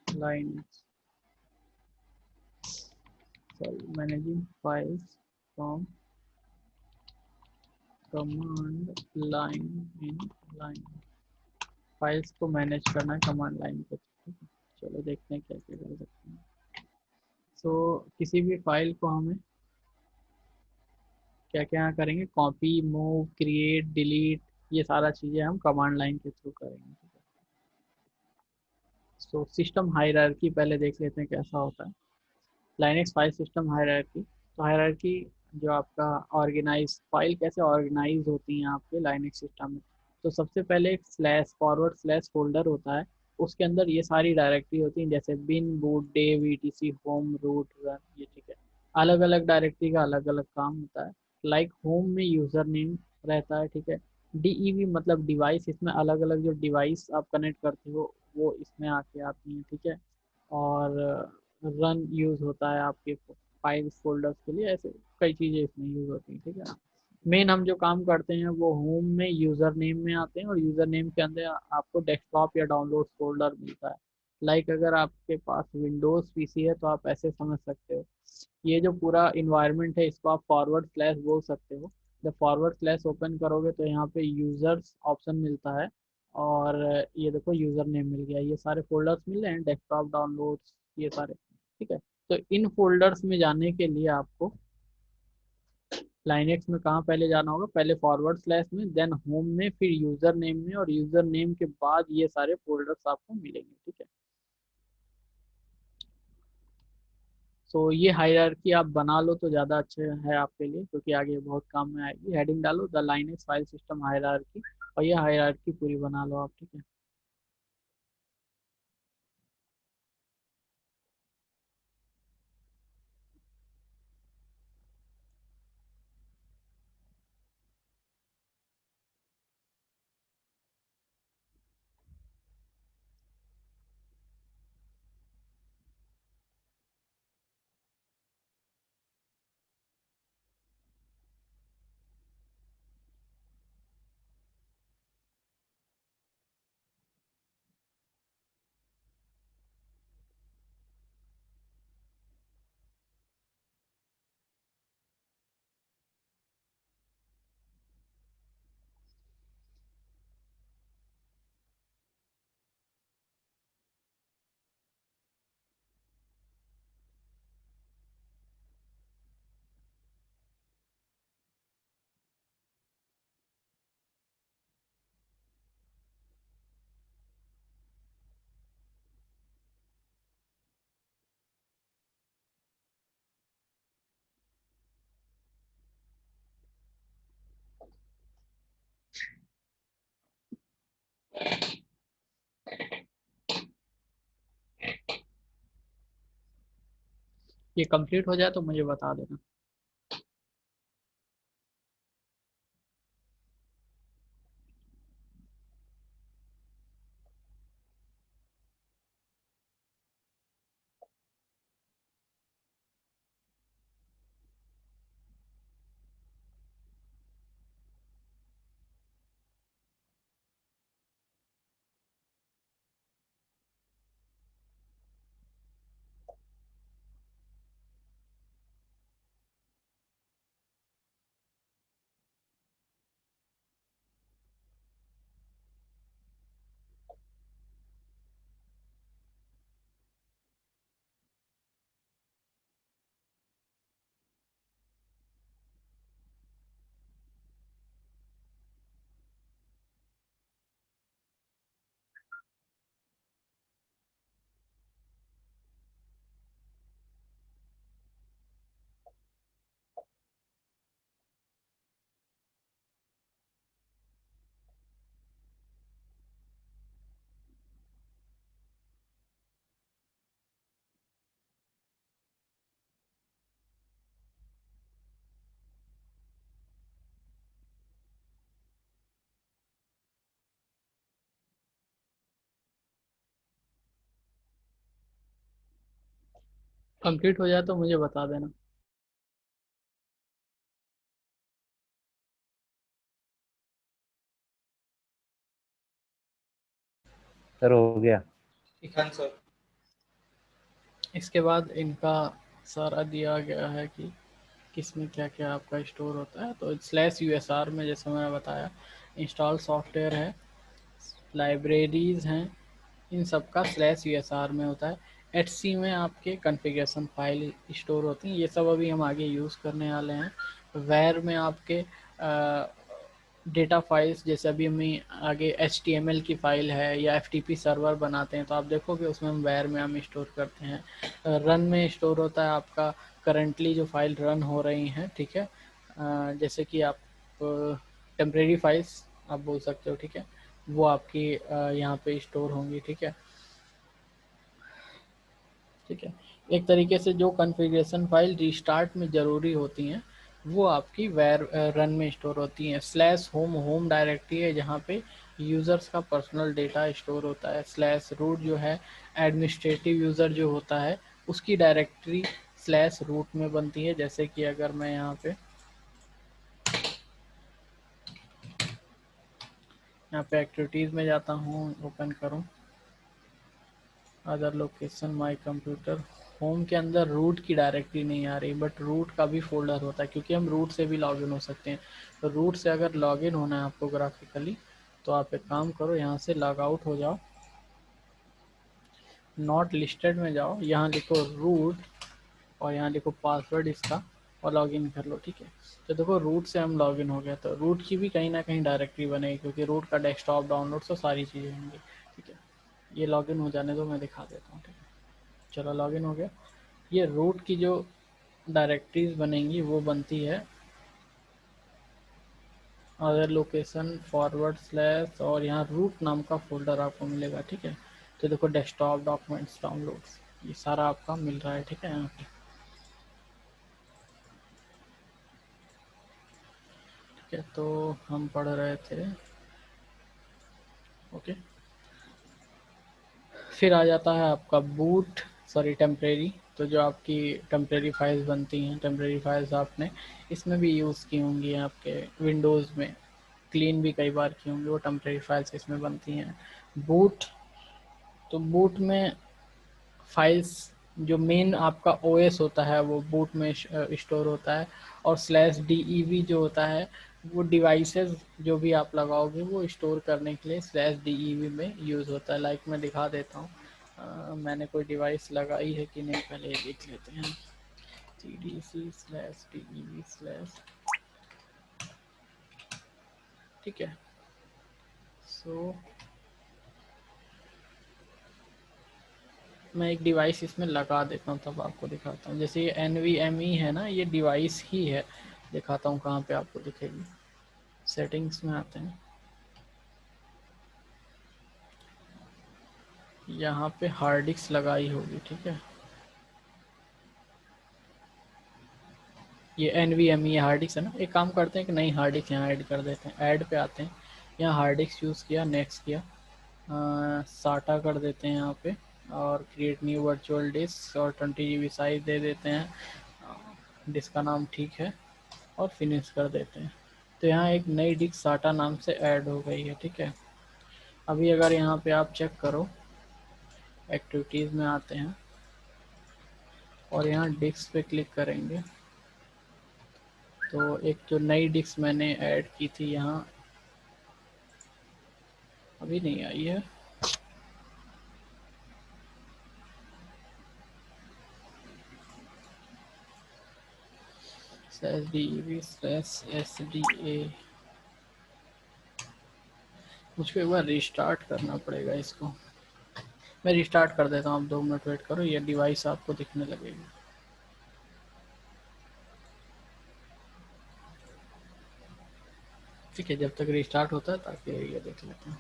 lines, sorry, managing files from command line in line. Files को मैनेज करना है कमांड लाइन पे। चलो देखते हैं क्या क्या कर सकते हैं। सो किसी भी फाइल को हमें क्या क्या करेंगे, कॉपी, मूव, क्रिएट, डिलीट, ये सारा चीज़ें हम कमांड लाइन के थ्रू करेंगे। सो सिस्टम हायरार्की पहले देख लेते हैं कैसा होता है। Linux file system hierarchy. तो हायरार्की जो आपका ऑर्गेनाइज फाइल कैसे ऑर्गेनाइज होती हैं आपके लाइनक्स सिस्टम में। तो सबसे पहले एक स्लैश फॉरवर्ड स्लैश फोल्डर होता है उसके अंदर ये सारी डायरेक्टरी होती हैं, जैसे bin, boot, dev, etc, home, root, run, ये ठीक है। अलग अलग डायरेक्टरी का अलग अलग काम होता है। लाइक होम में यूजर नेम रहता है, ठीक है। डीईवी मतलब डिवाइस, इसमें अलग अलग जो डिवाइस आप कनेक्ट करते हो वो इसमें आके आती हैं, ठीक है। और रन यूज होता है आपके फाइल्स फोल्डर्स के लिए, ऐसे कई चीज़ें इसमें यूज होती हैं, ठीक है। मेन हम जो काम करते हैं वो होम में यूज़र नेम में आते हैं, और यूज़र नेम के अंदर आपको डेस्कटॉप या डाउनलोड फोल्डर मिलता है। लाइक अगर आपके पास विंडोज़ पीसी है तो आप ऐसे समझ सकते हो, ये जो पूरा इन्वायरमेंट है इसको आप फॉरवर्ड स्लैश बोल सकते हो। जब फॉरवर्ड स्लैश ओपन करोगे तो यहाँ पे यूज़र्स ऑप्शन मिलता है, और ये देखो यूज़र नेम मिल गया, ये सारे फोल्डर्स मिल रहे हैं, डेस्कटॉप, डाउनलोड्स, ये सारे, ठीक है। तो इन फोल्डर्स में जाने के लिए आपको लाइनेक्स में कहाँ पहले जाना होगा, पहले फॉरवर्ड स्लैश में, देन होम में, फिर यूजर नेम में, और यूजर नेम के बाद ये सारे फोल्डर्स आपको मिलेंगे, ठीक है। तो ये हायरार्की आप बना लो तो ज़्यादा अच्छे है आपके लिए, क्योंकि आगे बहुत काम में आएगी। हेडिंग डालो the Linux file system hierarchy, और ये हायरार्की पूरी बना लो आप, ठीक है। ये कंप्लीट हो जाए तो मुझे बता देना। कंप्लीट हो जाए तो मुझे बता देना। सर हो गया। ठीक है सर। इसके बाद इनका सारा दिया गया है कि किसमें क्या क्या आपका स्टोर होता है। तो स्लैश यूएसआर में जैसे मैंने बताया इंस्टॉल सॉफ्टवेयर है, लाइब्रेरीज हैं, इन सब का स्लैश यूएसआर में होता है। एचसी में आपके कॉन्फ़िगरेशन फाइल स्टोर होती हैं, ये सब अभी हम आगे यूज़ करने वाले हैं। वेर में आपके डेटा फाइल्स, जैसे अभी हमें आगे HTML की फ़ाइल है या FTP सर्वर बनाते हैं तो आप देखोगे उसमें हम वेयर में हम स्टोर करते हैं। रन में स्टोर होता है आपका करंटली जो फाइल रन हो रही हैं, ठीक है। जैसे कि आप टेम्परेरी फाइल्स आप बोल सकते हो, ठीक है, वो आपकी यहाँ पे स्टोर होंगी, ठीक है। ठीक है। एक तरीके से जो कॉन्फ़िगरेशन फाइल रिस्टार्ट में ज़रूरी होती हैं वो आपकी रन में स्टोर होती हैं। स्लैश होम होम डायरेक्टरी है जहाँ पे यूज़र्स का पर्सनल डेटा स्टोर होता है। स्लैश रूट जो है एडमिनिस्ट्रेटिव यूज़र जो होता है उसकी डायरेक्टरी स्लैश रूट में बनती है। जैसे कि अगर मैं यहाँ पे एक्टिविटीज़ में जाता हूँ, ओपन करूँ other location my computer, home के अंदर रूट की डायरेक्टरी नहीं आ रही, बट रूट का भी फोल्डर होता है क्योंकि हम रूट से भी लॉगिन हो सकते हैं। तो रूट से अगर लॉगिन होना है आपको ग्राफिकली तो आप एक काम करो, यहाँ से लॉग आउट हो जाओ, नॉट लिस्टेड में जाओ, यहाँ लिखो रूट और यहाँ लिखो पासवर्ड इसका और लॉगिन कर लो। ठीक है, तो देखो रूट से हम लॉगिन हो गया। तो रूट की भी कहीं ना कहीं डायरेक्टरी बनेगी क्योंकि रूट का डेस्कटॉप डाउनलोड तो सारी चीज़ें होंगी। ठीक है, ये लॉगिन हो जाने दो, मैं दिखा देता हूँ। ठीक है, चलो लॉगिन हो गया। ये रूट की जो डायरेक्टरीज बनेंगी वो बनती है अदर लोकेशन फॉरवर्ड स्लैश और यहाँ रूट नाम का फोल्डर आपको मिलेगा। ठीक है, तो देखो डेस्कटॉप डॉक्यूमेंट्स डाउनलोड्स ये सारा आपका मिल रहा है। ठीक है, यहाँ पे ठीक है, तो हम पढ़ रहे थे। ओके, फिर आ जाता है आपका बूट टेम्परेरी। तो जो आपकी टेम्परेरी फाइल्स बनती हैं, टेम्परेरी फाइल्स आपने इसमें भी यूज़ की होंगी, आपके विंडोज़ में क्लीन भी कई बार की होंगी, वो टेम्परेरी फाइल्स इसमें बनती हैं। बूट, तो बूट में फाइल्स जो मेन आपका ओएस होता है वो बूट में स्टोर होता है। और स्लैश DEV जो होता है वो डिवाइसेस जो भी आप लगाओगे वो स्टोर करने के लिए स्लैश DEV में यूज़ होता है। लाइक मैं दिखा देता हूँ, मैंने कोई डिवाइस लगाई है कि नहीं पहले ये देख लेते हैं। TDC/DEV/, ठीक है। सो मैं एक डिवाइस इसमें लगा देता हूँ तब आपको दिखाता हूँ। जैसे ये NVMe है ना, ये डिवाइस ही है। दिखाता हूँ कहाँ पे आपको दिखेगी। सेटिंग्स में आते हैं, यहाँ पे हार्ड डिस्क लगाई होगी। ठीक है, ये NVMe हार्ड डिस्क है ना। एक काम करते हैं कि नई हार्ड डिस्क यहाँ ऐड कर देते हैं। ऐड पे आते हैं, यहाँ हार्ड डिस्क यूज़ किया, नेक्स्ट किया, साटा कर देते हैं यहाँ पे और क्रिएट न्यू वर्चुअल डिस्क और 20 GB साइज दे देते हैं। डिस्क का नाम ठीक है और फिनिश कर देते हैं। तो यहाँ एक नई डिस्क साटा नाम से ऐड हो गई है। ठीक है, अभी अगर यहाँ पे आप चेक करो, एक्टिविटीज़ में आते हैं और यहाँ डिस्क पे क्लिक करेंगे तो एक जो नई डिस्क मैंने ऐड की थी यहाँ अभी नहीं आई है। /DEV/SDA, मुझको एक बार रिस्टार्ट करना पड़ेगा इसको। मैं रिस्टार्ट कर देता हूँ, आप 2 मिनट वेट करो, ये डिवाइस आपको दिखने लगेगी। ठीक है, जब तक रिस्टार्ट होता है ताकि ये देख लेते हैं।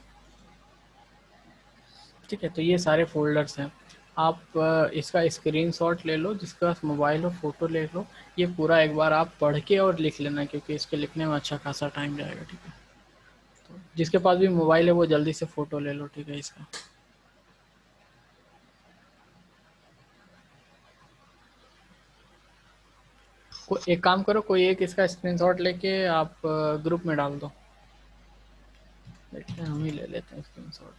ठीक है, तो ये सारे फोल्डर्स हैं। आप इसका स्क्रीनशॉट ले लो, जिसके पास मोबाइल हो फ़ोटो ले लो। ये पूरा एक बार आप पढ़ के और लिख लेना क्योंकि इसके लिखने में अच्छा खासा टाइम जाएगा। ठीक है, तो जिसके पास भी मोबाइल है वो जल्दी से फ़ोटो ले लो। ठीक है, इसका एक काम करो, कोई एक इसका स्क्रीनशॉट लेके आप ग्रुप में डाल दो। देखते हैं, हम ही ले लेते हैं स्क्रीनशॉट।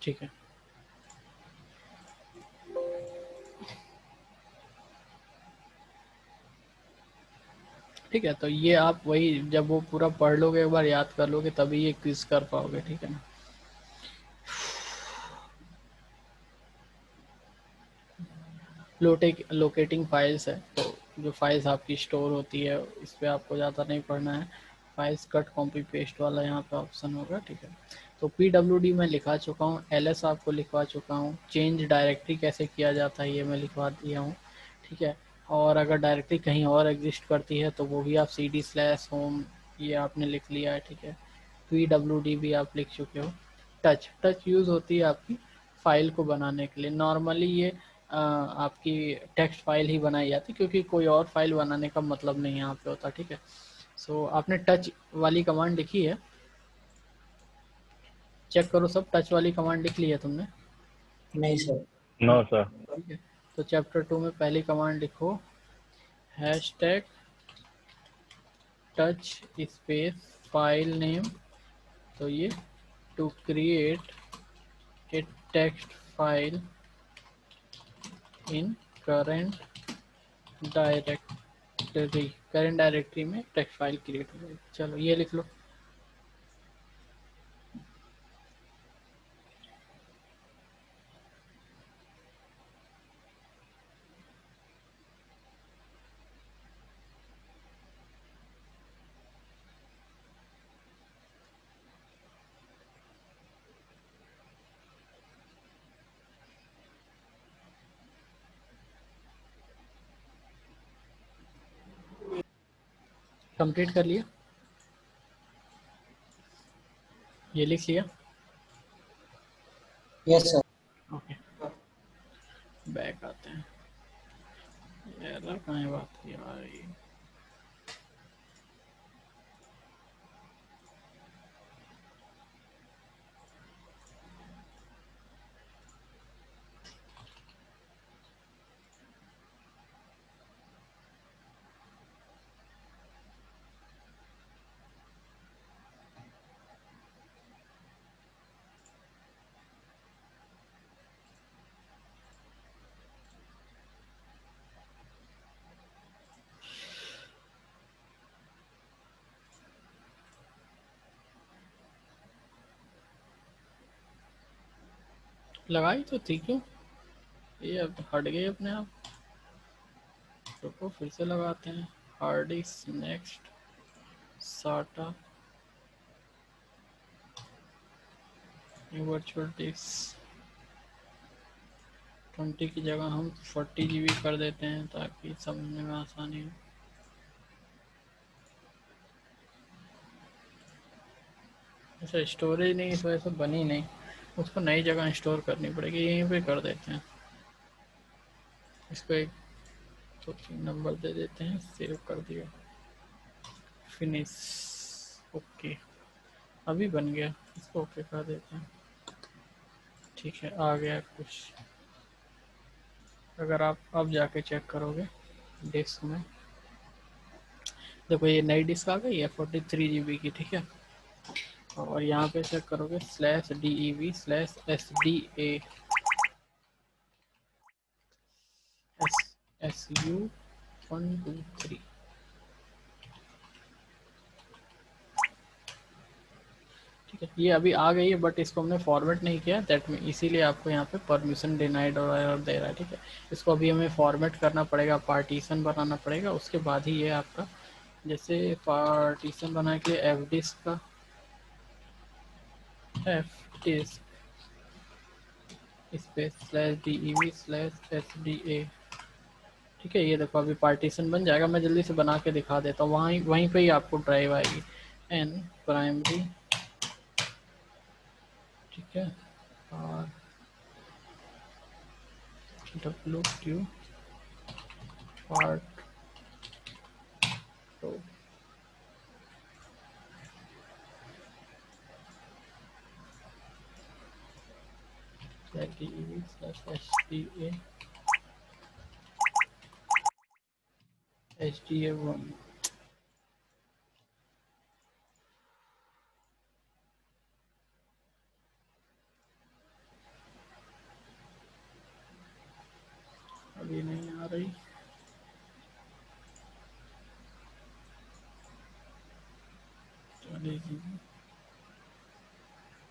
ठीक है, ठीक है, तो ये आप वही जब वो पूरा पढ़ लोगे, एक बार याद कर लोगे, तभी ये क्विज कर पाओगे। ठीक है ना। लोकेटिंग फाइल्स है, तो जो फाइल्स आपकी स्टोर होती है इस पर आपको ज़्यादा नहीं पढ़ना है। फाइल्स कट कॉपी पेस्ट वाला यहाँ पे ऑप्शन होगा। ठीक है, तो PWD मैं लिखा चुका हूँ, LS आपको लिखवा चुका हूँ, चेंज डायरेक्टरी कैसे किया जाता है ये मैं लिखवा दिया हूँ, ठीक है। और अगर डायरेक्टरी कहीं और एग्जिस्ट करती है तो वो भी आप cd/home ये आपने लिख लिया है, ठीक है। PWD भी आप लिख चुके हो। टच यूज़ होती है आपकी फाइल को बनाने के लिए। नॉर्मली ये आपकी टेक्स्ट फाइल ही बनाई जाती है, क्योंकि कोई और फाइल बनाने का मतलब नहीं यहाँ पे होता, ठीक है। सो आपने टच वाली कमांड लिखी है, चेक करो सब, टच वाली कमांड लिख ली है तुमने? नहीं सर। No sir. ठीक है, तो चैप्टर 2 में पहली कमांड लिखो hashtag touch space file name. तो ये to create a text file in current directory में टेक्स्ट फाइल क्रिएट हो जाएगी। चलो ये लिख लो। कंप्लीट कर लिया? ये लिख लिया? Yes sir. ओके, बैक आते हैं। एरर कहाँ है बात की यार ये? लगाई तो थी, क्यों ये अब हट गई अपने आप? रुको फिर से लगाते हैं। हार्ड डिस्क नेक्स्ट साटा वर्चुअल डिस्क 20 की जगह हम 40 GB कर देते हैं ताकि समझने में आसानी हो। अच्छा, स्टोरेज नहीं इस वजह से बनी नहीं, उसको नई जगह स्टोर करनी पड़ेगी। यहीं पे कर देते हैं, इसको एक तो 3 नंबर दे देते हैं। सेव कर दिया, फिनिश, ओके अभी बन गया, इसको ओके कर देते हैं। ठीक है, आ गया कुछ। अगर आप अब जाके चेक करोगे डिस्क में, देखो ये नई डिस्क आ गई है 43 GB की, ठीक है। और यहाँ पे चेक करोगे /dev/sda su123, ठीक है। ये अभी आ गई है, बट इसको हमने फॉर्मेट नहीं किया दैट में, इसीलिए आपको यहाँ पे परमिशन डिनाइड और दे रहा है, ठीक है। इसको अभी हमें फॉर्मेट करना पड़ेगा, पार्टीशन बनाना पड़ेगा, उसके बाद ही ये आपका, जैसे पार्टीशन बनाने के लिए एफ डिस्क का /dev/sda, ठीक है। ये देखो अभी पार्टीशन बन जाएगा, मैं जल्दी से बना के दिखा देता हूँ। वहीं पे ही आपको ड्राइव आएगी n प्राइमरी, ठीक है, और w2 पार्ट 2, dev/sda/sda1, अभी नहीं आ रही।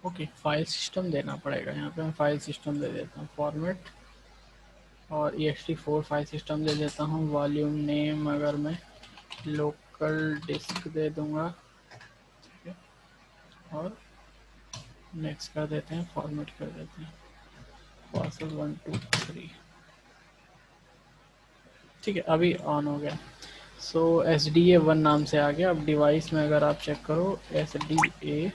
ओके, फाइल सिस्टम देना पड़ेगा। यहाँ पे मैं फाइल सिस्टम दे देता हूँ फॉर्मेट, और ext4 फाइल सिस्टम दे देता हूँ। वॉल्यूम नेम अगर मैं लोकल डिस्क दे दूँगा, ठीक है, और नेक्स्ट कर देते हैं, फॉर्मेट कर देते हैं पासवर्ड 1 2 3। ठीक है, अभी ऑन हो गया। सो SDA1 नाम से आ गया। अब डिवाइस में अगर आप चेक करो SDA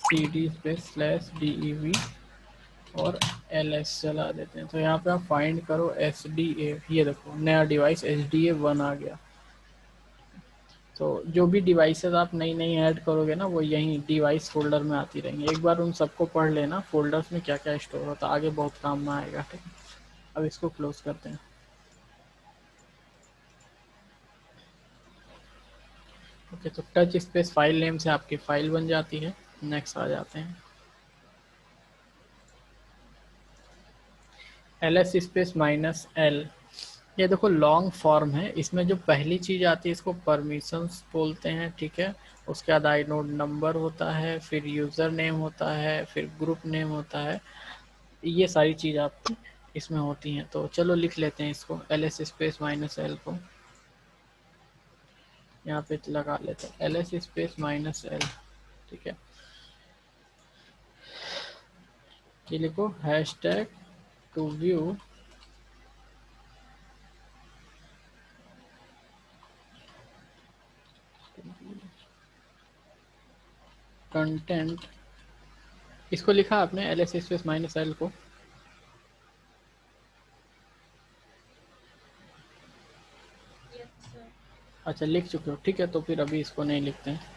CD /DEV और LS चला देते हैं। तो यहाँ पे आप फाइंड करो SDA, ये देखो नया डिवाइस SDA1 आ गया। तो जो भी डिवाइसेस आप नई नई ऐड करोगे ना, वो यहीं डिवाइस फोल्डर में आती रहेंगी। एक बार उन सबको पढ़ लेना फोल्डर्स में क्या क्या स्टोर होता है, आगे बहुत काम में आएगा। ठीक है, अब इसको क्लोज करते हैं। ओके, तो टच स्पेस फाइल नेम से आपकी फाइल बन जाती है। नेक्स्ट आ जाते हैं, ls स्पेस -l। ये देखो लॉन्ग फॉर्म है, इसमें जो पहली चीज आती है इसको परमिशंस बोलते हैं। ठीक है, उसके बाद आइनोड नंबर होता है, फिर यूजर नेम होता है, फिर ग्रुप नेम होता है। ये सारी चीज आपकी इसमें होती हैं। तो चलो लिख लेते हैं इसको, ls स्पेस -l को यहाँ पे लगा लेते हैं, ls स्पेस -l। ठीक है, ये लिखो हैशटैग टू व्यू कंटेंट। इसको लिखा आपने ls स्पेस -l को? Yes sir. अच्छा, लिख चुके हो, ठीक है। तो फिर अभी इसको नहीं लिखते हैं।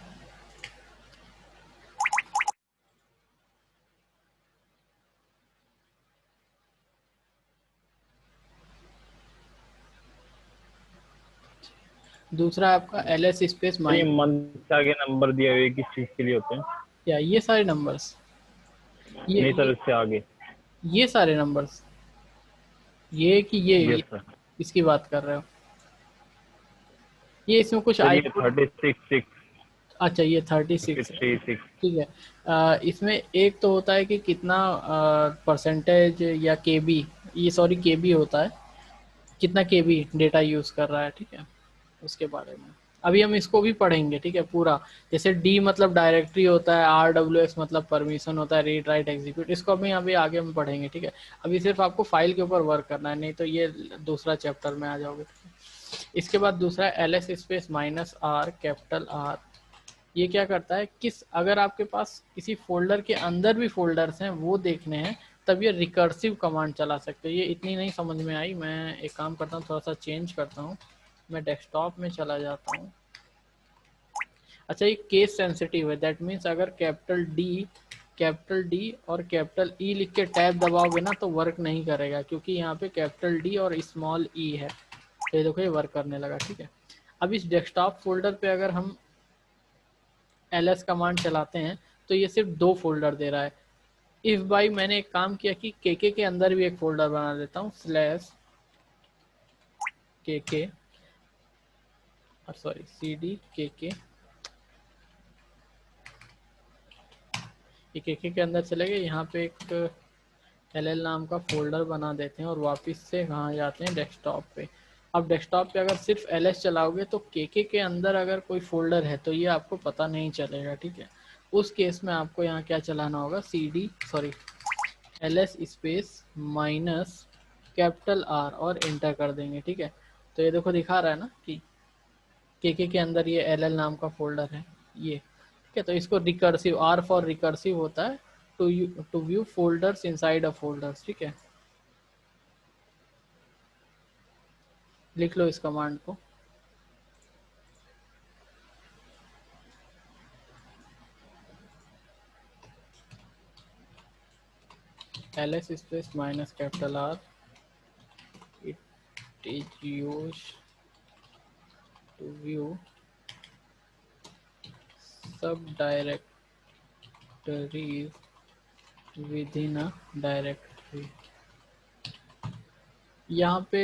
दूसरा आपका ls स्पेस तो ये माइन, मंथ से आगे नंबर दिए हुए किस चीज के लिए होते हैं? या ये सारे नंबर्स, नहीं सर, ये इससे आगे। ये सारे नंबर्स, ये कि ये यस सर। इसकी बात कर रहे हो? ये इसमें कुछ सर आई, ये 36 अच्छा ये 36 है। 6 ठीक है, इसमें एक तो होता है कि कितना परसेंटेज या केबी, ये सॉरी केबी होता है, कितना केबी डेटा यूज़ कर रहा है। ठीक है, उसके बारे में अभी हम इसको भी पढ़ेंगे। ठीक है, पूरा जैसे डी मतलब डायरेक्टरी होता है, RWX मतलब परमिशन होता है, रीड राइट एग्जीक्यूट, इसको अभी अभी आगे हम पढ़ेंगे। ठीक है, अभी सिर्फ आपको फाइल के ऊपर वर्क करना है, नहीं तो ये दूसरा चैप्टर में आ जाओगे। इसके बाद दूसरा ls space -r capital R। ये क्या करता है, किस अगर आपके पास किसी फोल्डर के अंदर भी फोल्डर्स हैं वो देखने हैं, तब ये रिकर्सिव कमांड चला सकते हो। ये इतनी नहीं समझ में आई, मैं एक काम करता हूँ, थोड़ा सा चेंज करता हूँ, मैं डेस्कटॉप में चला जाता हूँ। अच्छा, ये केस सेंसिटिव है, दैट मीन्स अगर कैपिटल डी और कैपिटल ई लिख के टैब दबाओगे ना तो वर्क नहीं करेगा, क्योंकि यहाँ पे कैपिटल डी और स्मॉल ई है। तो ये देखो ये वर्क करने लगा। ठीक है, अब इस डेस्कटॉप फोल्डर पे अगर हम ls कमांड चलाते हैं तो ये सिर्फ 2 फोल्डर दे रहा है। इफ बाई मैंने एक काम किया कि के अंदर भी एक फोल्डर बना देता हूँ, /kk सॉरी cd kk, ये के अंदर चले गए। यहाँ पे एक ll नाम का फोल्डर बना देते हैं और वापस से कहाँ जाते हैं, डेस्कटॉप पे। अब डेस्कटॉप पे अगर सिर्फ ls चलाओगे तो के अंदर अगर कोई फोल्डर है तो ये आपको पता नहीं चलेगा। ठीक है, उस केस में आपको यहाँ क्या चलाना होगा, ls space minus capital R और इंटर कर देंगे। ठीक है, तो ये देखो दिखा रहा है ना कि के अंदर ये ll नाम का फोल्डर है ये। ठीक है, तो इसको रिकर्सिव, R फॉर रिकर्सिव होता है, to view folders inside a folders. ठीक है, लिख लो इस कमांड को, ls space minus capital R, it is used to view सब directories within a directory. यहाँ पे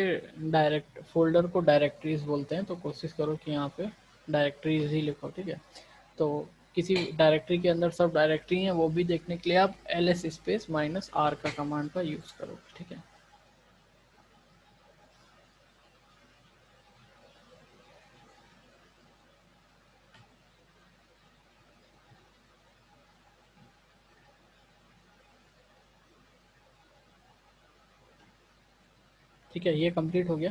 डायरेक्ट फोल्डर को डायरेक्टरीज बोलते हैं, तो कोशिश करो कि यहाँ पे डायरेक्टरीज ही लिखो। ठीक है, तो किसी डायरेक्टरी के अंदर सब डायरेक्टरी हैं वो भी देखने के लिए आप ls स्पेस -r का कमांड का यूज़ करो। ठीक है, ठीक है, ये कंप्लीट हो गया।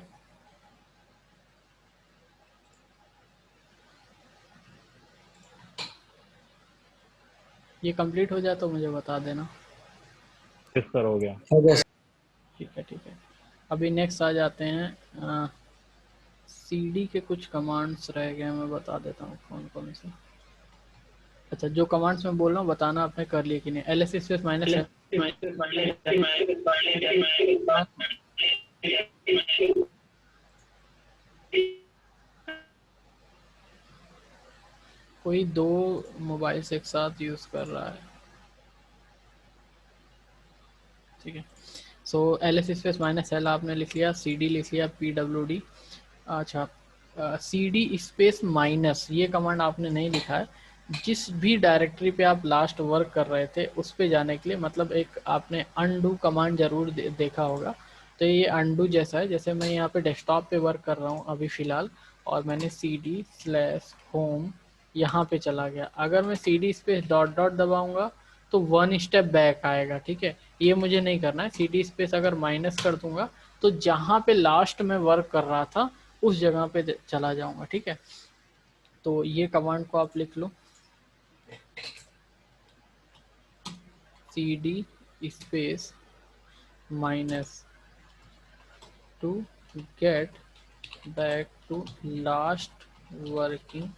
ये कंप्लीट हो जाए तो मुझे बता देना। यस सर, हो गया। हो गया सर। ठीक है। अभी नेक्स्ट आ जाते हैं CD के कुछ कमांड्स रह गए, मैं बता देता हूँ कौन कौन से। अच्छा, जो कमांड्स मैं बोल रहा हूँ बताना आपने कर लिए कि नहीं। ls स्पेस माइनस कोई दो मोबाइल्स एक साथ यूज कर रहा है, ठीक है। सो ls स्पेस माइनस l आपने लिख लिया, cd लिख लिया, pwd। अच्छा, cd स्पेस माइनस ये कमांड आपने नहीं लिखा है। जिस भी डायरेक्टरी पे आप लास्ट वर्क कर रहे थे उस पे जाने के लिए, मतलब एक आपने अनडू कमांड जरूर देखा होगा। तो ये अनडू जैसा है, जैसे मैं यहाँ पे डेस्कटॉप पे वर्क कर रहा हूँ अभी फ़िलहाल, और मैंने cd/home यहाँ पे चला गया। अगर मैं cd स्पेस डॉट डॉट दबाऊंगा तो 1 स्टेप बैक आएगा, ठीक है। ये मुझे नहीं करना है। cd स्पेस अगर माइनस कर दूंगा तो जहाँ पे लास्ट में वर्क कर रहा था उस जगह पे चला जाऊंगा, ठीक है। तो ये कमांड को आप लिख लो, cd space minus to get back to last working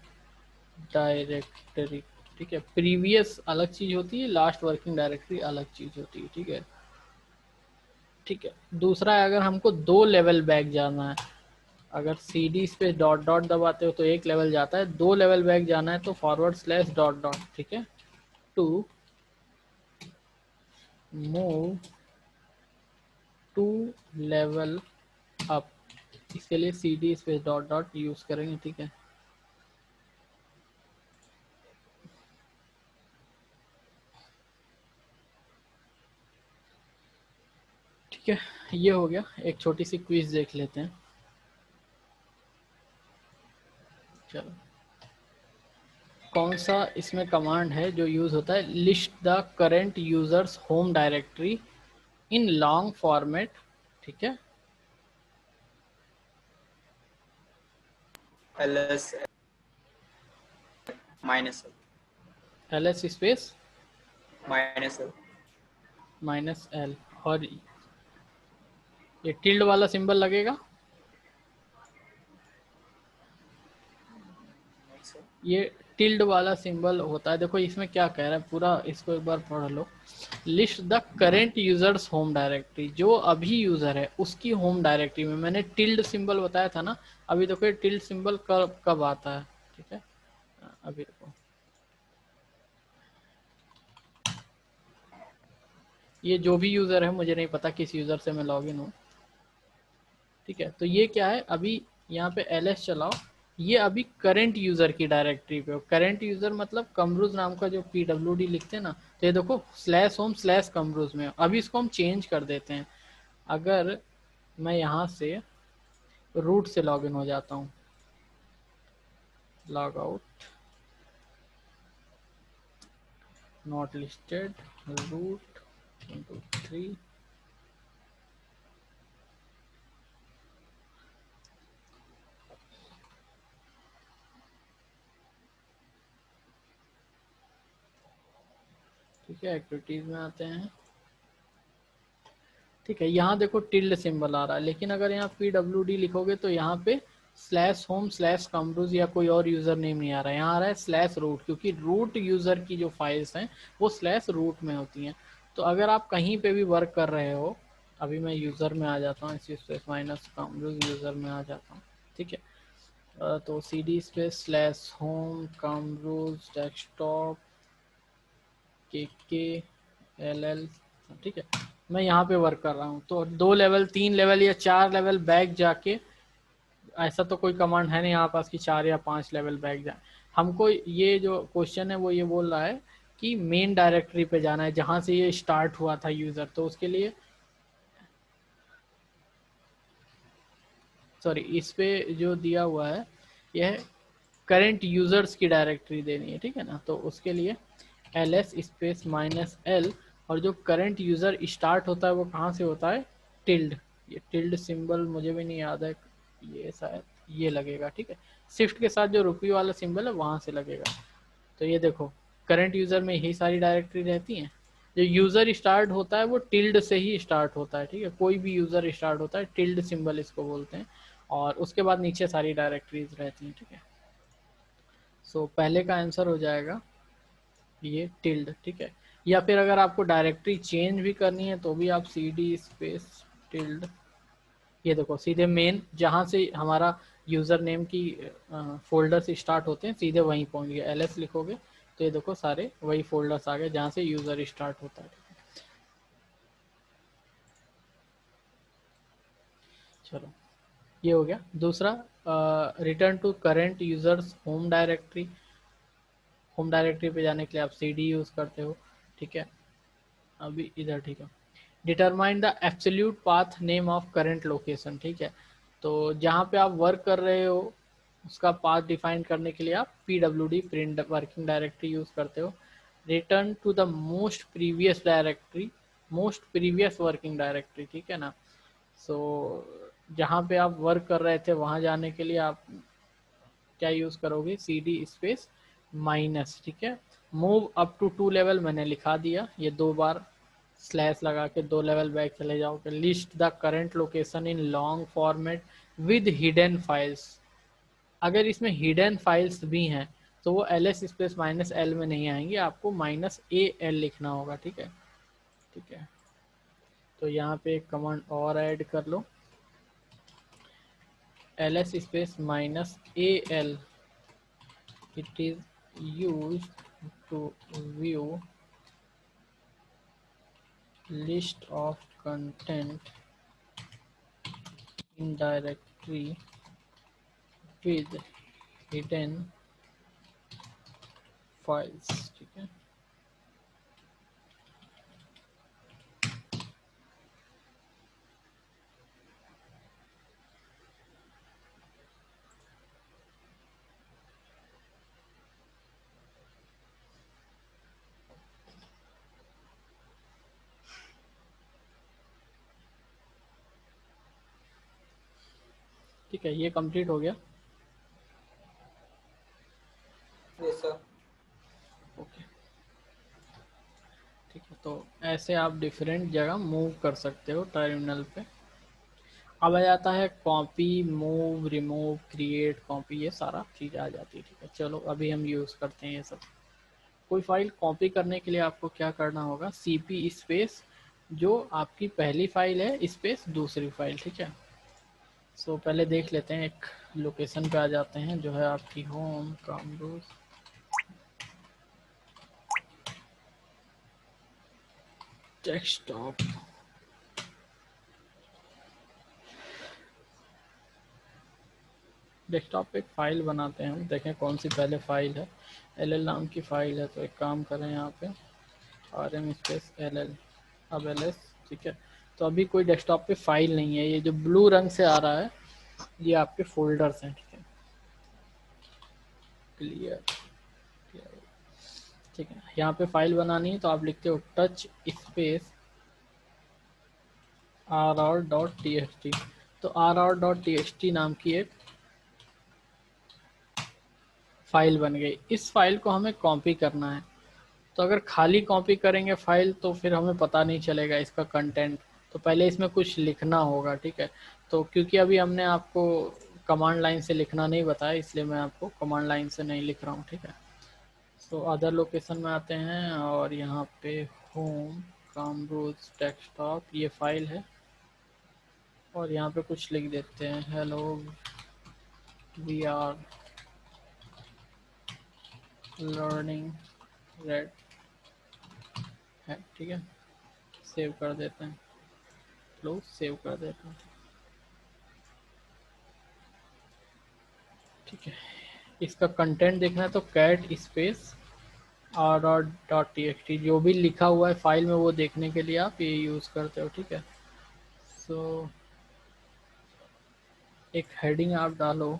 directory, ठीक है। प्रीवियस अलग चीज होती है, लास्ट वर्किंग डायरेक्टरी अलग चीज होती है, ठीक है। दूसरा है, अगर हमको 2 लेवल बैक जाना है, अगर cd स्पेस डॉट डॉट दबाते हो तो 1 लेवल जाता है, 2 लेवल बैक जाना है तो / डॉट डॉट, ठीक है, टू मूव 2 लेवल अप। इसके लिए cd space dot dot use करेंगे, ठीक है। ठीक है, ये हो गया। एक छोटी सी क्विज देख लेते हैं, चलो। कौन सा इसमें कमांड है जो यूज होता है, list the current users home directory in long format, ठीक है। ls minus ls space minus minus l, और ये टिल्ड वाला सिंबल लगेगा, ये टिल्ड वाला सिंबल होता है। देखो इसमें क्या कह रहा है पूरा, इसको एक बार पढ़ लो। List the current users home directory, जो अभी यूजर है उसकी होम डायरेक्टरी में मैंने टिल्ड सिंबल बताया था ना। अभी देखो ये टिल्ड सिंबल कब कब आता है, ठीक है। अभी देखो, ये जो भी यूजर है, मुझे नहीं पता किस यूजर से मैं लॉगिन हूँ, ठीक है। तो ये क्या है, अभी यहाँ पे ls चलाओ, ये अभी करंट यूजर की डायरेक्टरी पे हो। करंट यूजर मतलब कमरूज नाम का जो pwd लिखते हैं ना, तो ये देखो /home/कमरूज में हो। अभी इसको हम चेंज कर देते हैं। अगर मैं यहाँ से रूट से लॉगिन हो जाता हूँ, log out, not listed, root 1 2 3, ठीक है। एक्टिविटीज में आते हैं, ठीक है। यहाँ देखो टिल्ड सिंबल आ रहा है, लेकिन अगर यहाँ pwd लिखोगे तो यहाँ पे /home/कमरूज या कोई और यूजर नेम नहीं आ रहा है, यहाँ आ रहा है /root, क्योंकि रूट यूजर की जो फाइल्स हैं वो /root में होती हैं। तो अगर आप कहीं पे भी वर्क कर रहे हो, अभी मैं यूजर में आ जाता हूँ, स्पेस माइनस कमरूज यूजर में आ जाता हूँ, ठीक है। तो cd स्पेस /home कमरूज डेस्कटॉप KKLL, ठीक है। मैं यहाँ पे वर्क कर रहा हूँ, तो 2 लेवल 3 लेवल या 4 लेवल बैक जाके, ऐसा तो कोई कमांड है नहीं यहाँ पास कि 4 या 5 लेवल बैक जाए। हमको ये जो क्वेश्चन है वो ये बोल रहा है कि मेन डायरेक्टरी पे जाना है जहाँ से ये स्टार्ट हुआ था यूजर, तो उसके लिए सॉरी, इस पे जो दिया हुआ है यह करंट यूजर्स की डायरेक्टरी देनी है, ठीक है ना। तो उसके लिए ls स्पेस -l, और जो करंट यूजर स्टार्ट होता है वो कहाँ से होता है, टिल्ड, ये टिल्ड सिंबल मुझे भी नहीं याद है, ये शायद ये लगेगा, ठीक है। शिफ्ट के साथ जो रुपये वाला सिंबल है वहां से लगेगा। तो ये देखो करंट यूजर में यही सारी डायरेक्टरी रहती हैं। जो यूजर स्टार्ट होता है वो टिल्ड से ही स्टार्ट होता है, ठीक है। कोई भी यूजर स्टार्ट होता है टिल्ड सिंबल इसको बोलते हैं, और उसके बाद नीचे सारी डायरेक्टरीज रहती हैं, ठीक है। सो पहले का आंसर हो जाएगा ये टिल्ड, ठीक है। या फिर अगर आपको डायरेक्टरी चेंज भी करनी है तो भी आप cd स्पेस टिल्ड, ये देखो सीधे मेन जहाँ से हमारा यूज़र नेम की फोल्डर से स्टार्ट होते हैं सीधे वहीं पहुँच गए। ls लिखोगे तो ये देखो सारे वही फोल्डर्स आ गए जहाँ से यूज़र स्टार्ट होता है। चलो ये हो गया। दूसरा return to current users home directory. Home directory पे जाने के लिए आप cd यूज़ करते हो, ठीक है। अभी इधर, ठीक है। Determine the absolute path name of current location, ठीक है। तो जहाँ पे आप वर्क कर रहे हो उसका पाथ डिफाइन करने के लिए आप pwd print working directory use करते हो। Return to the most previous directory, most previous working directory, ठीक है ना। सो जहाँ पे आप वर्क कर रहे थे वहाँ जाने के लिए आप क्या यूज़ करोगे, cd स्पेस माइनस, ठीक है। मूव अप टू 2 लेवल मैंने लिखा दिया, ये 2 बार स्लैश लगा के 2 लेवल बैक चले जाओगे। List the current location in long format with hidden files. अगर इसमें हिडन फाइल्स भी हैं तो वो ls स्पेस माइनस l में नहीं आएंगे, आपको माइनस al लिखना होगा, ठीक है, ठीक है। तो यहाँ पे एक कमांड और ऐड कर लो, ls space minus al, it is used to view list of content in directory with hidden files, ठीक है। ठीक है, ये कंप्लीट हो गया। Yes, sir. ओके, ठीक है। तो ऐसे आप डिफरेंट जगह मूव कर सकते हो टर्मिनल पे। अब आ जाता है copy, move, remove, create, copy, ये सारा चीज़ आ जाती है, ठीक है। चलो अभी हम यूज़ करते हैं ये सब। कोई फाइल कॉपी करने के लिए आपको क्या करना होगा, cp स्पेस जो आपकी पहली फाइल है स्पेस दूसरी फाइल, ठीक है। सो पहले देख लेते हैं, एक लोकेशन पे आ जाते हैं जो है आपकी होम कामरूज, डेस्कटॉप, डेस्कटॉप पे एक फाइल बनाते हैं हम, देखें कौन सी पहले फाइल है। ll नाम की फाइल है, तो एक काम करें यहाँ पे rm स्पेस ll, अब ls, ठीक है। तो अभी कोई डेस्कटॉप पे फाइल नहीं है, ये जो ब्लू रंग से आ रहा है ये आपके फोल्डर्स हैं, ठीक है। क्लियर, ठीक है। यहाँ पे फाइल बनानी है तो आप लिखते हो टच स्पेस rr.txt। तो rr.txt नाम की एक फाइल बन गई। इस फाइल को हमें कॉपी करना है। तो अगर खाली कॉपी करेंगे फाइल तो फिर हमें पता नहीं चलेगा इसका कंटेंट, तो पहले इसमें कुछ लिखना होगा, ठीक है। तो क्योंकि अभी हमने आपको कमांड लाइन से लिखना नहीं बताया इसलिए मैं आपको कमांड लाइन से नहीं लिख रहा हूँ, ठीक है। सो अदर लोकेशन में आते हैं और यहाँ पे होम कामरूज डेस्कटॉप ये फाइल है, और यहाँ पे कुछ लिख देते हैं, hello we are learning red है, ठीक है। सेव कर देते हैं, लो सेव कर देते हैं, ठीक है। इसका कंटेंट देखना है तो कैट स्पेस r.txt जो भी लिखा हुआ है फाइल में वो देखने के लिए आप ये यूज़ करते हो, ठीक है। सो एक हेडिंग आप डालो,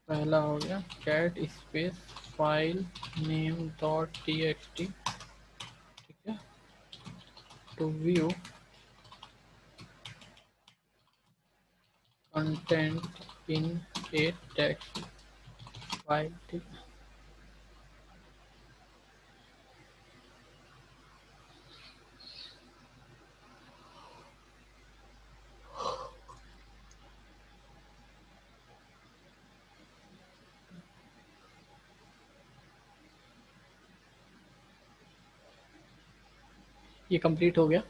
पहला हो गया cat space file name dot T X T, ठीक है, to view content in a text file, ठीक है। ये कंप्लीट हो गया।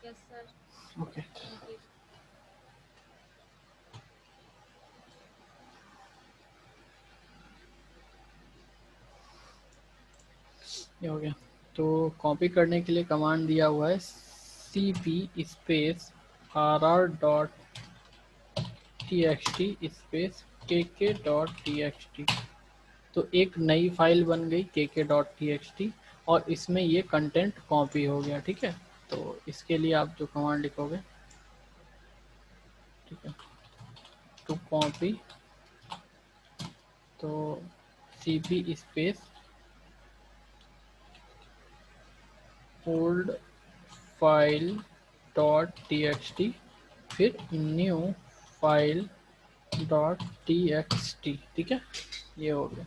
Yes, sir. Okay Complete. ये हो गया। तो कॉपी करने के लिए कमांड दिया हुआ है cp space rr dot T X T space kk dot T X T. तो एक नई फाइल बन गई kk dot T X T और इसमें ये कंटेंट कॉपी हो गया, ठीक है। तो इसके लिए आप जो कमांड लिखोगे, ठीक है, टू कॉपी, तो cp space old file dot T X T फिर new file dot T X T, ठीक है। ये हो गया।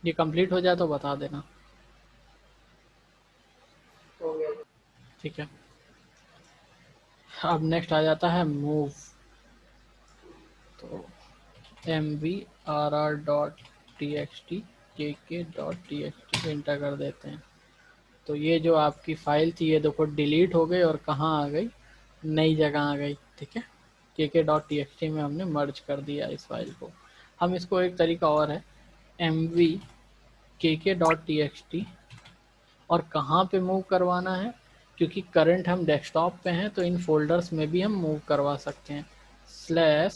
ये कंप्लीट हो जाए तो बता देना, हो गया। ठीक है। अब नेक्स्ट आ जाता है मूव। तो M V R R dot T X T K dot T X T enter कर देते हैं। तो ये जो आपकी फाइल थी ये देखो डिलीट हो गई और कहाँ आ गई, नई जगह आ गई, ठीक है। के डॉट टी एक्स टी में हमने मर्ज कर दिया इस फाइल को। हम इसको एक तरीका और है, एम वी के डॉट टी एक्स टी और कहाँ पे मूव करवाना है, क्योंकि करंट हम डेस्कटॉप पे हैं तो इन फोल्डर्स में भी हम मूव करवा सकते हैं। स्लैश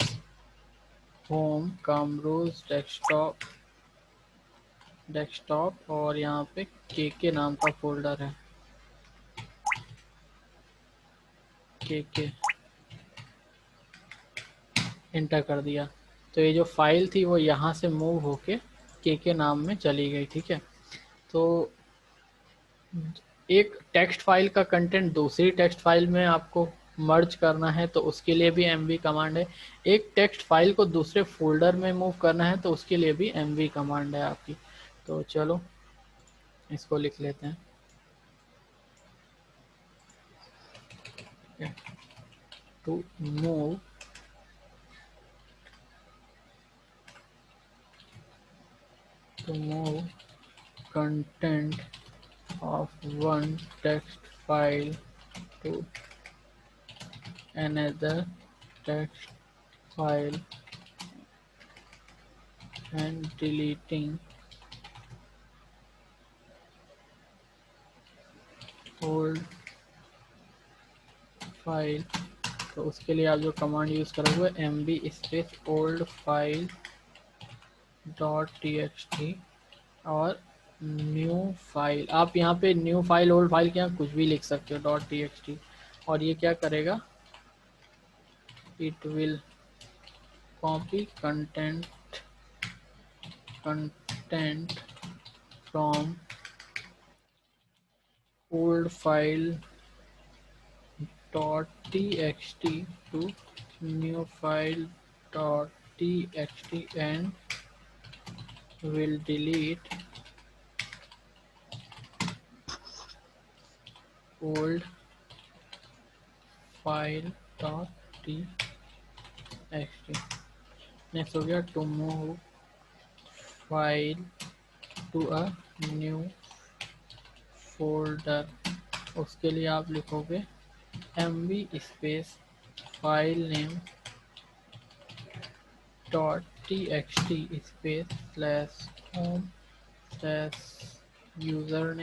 होम कामरूज डेस्कटॉप और यहाँ पे के नाम का फोल्डर है, के एंटर कर दिया। तो ये जो फाइल थी वो यहाँ से मूव होके के नाम में चली गई, ठीक है। तो एक टेक्स्ट फाइल का कंटेंट दूसरी टेक्स्ट फाइल में आपको मर्ज करना है तो उसके लिए भी mv कमांड है। एक टेक्स्ट फाइल को दूसरे फोल्डर में मूव करना है तो उसके लिए भी mv कमांड है आपकी। तो चलो इसको लिख लेते हैं, to move content of one text file to another text file and deleting old file। तो उसके लिए आप जो कमांड यूज़ करोगे mb space old file dot T X T और न्यू फाइल। आप यहाँ पे न्यू फाइल ओल्ड फाइल के यहाँ कुछ भी लिख सकते हो, डॉट टी एक्स टी। और ये क्या करेगा, it will copy content from old file dot txt to new file dot txt and will delete old file dot txt। Next हो गया to move file to a new folder. उसके लिए आप लिखोगे mv space file name dot txt space slash home slash user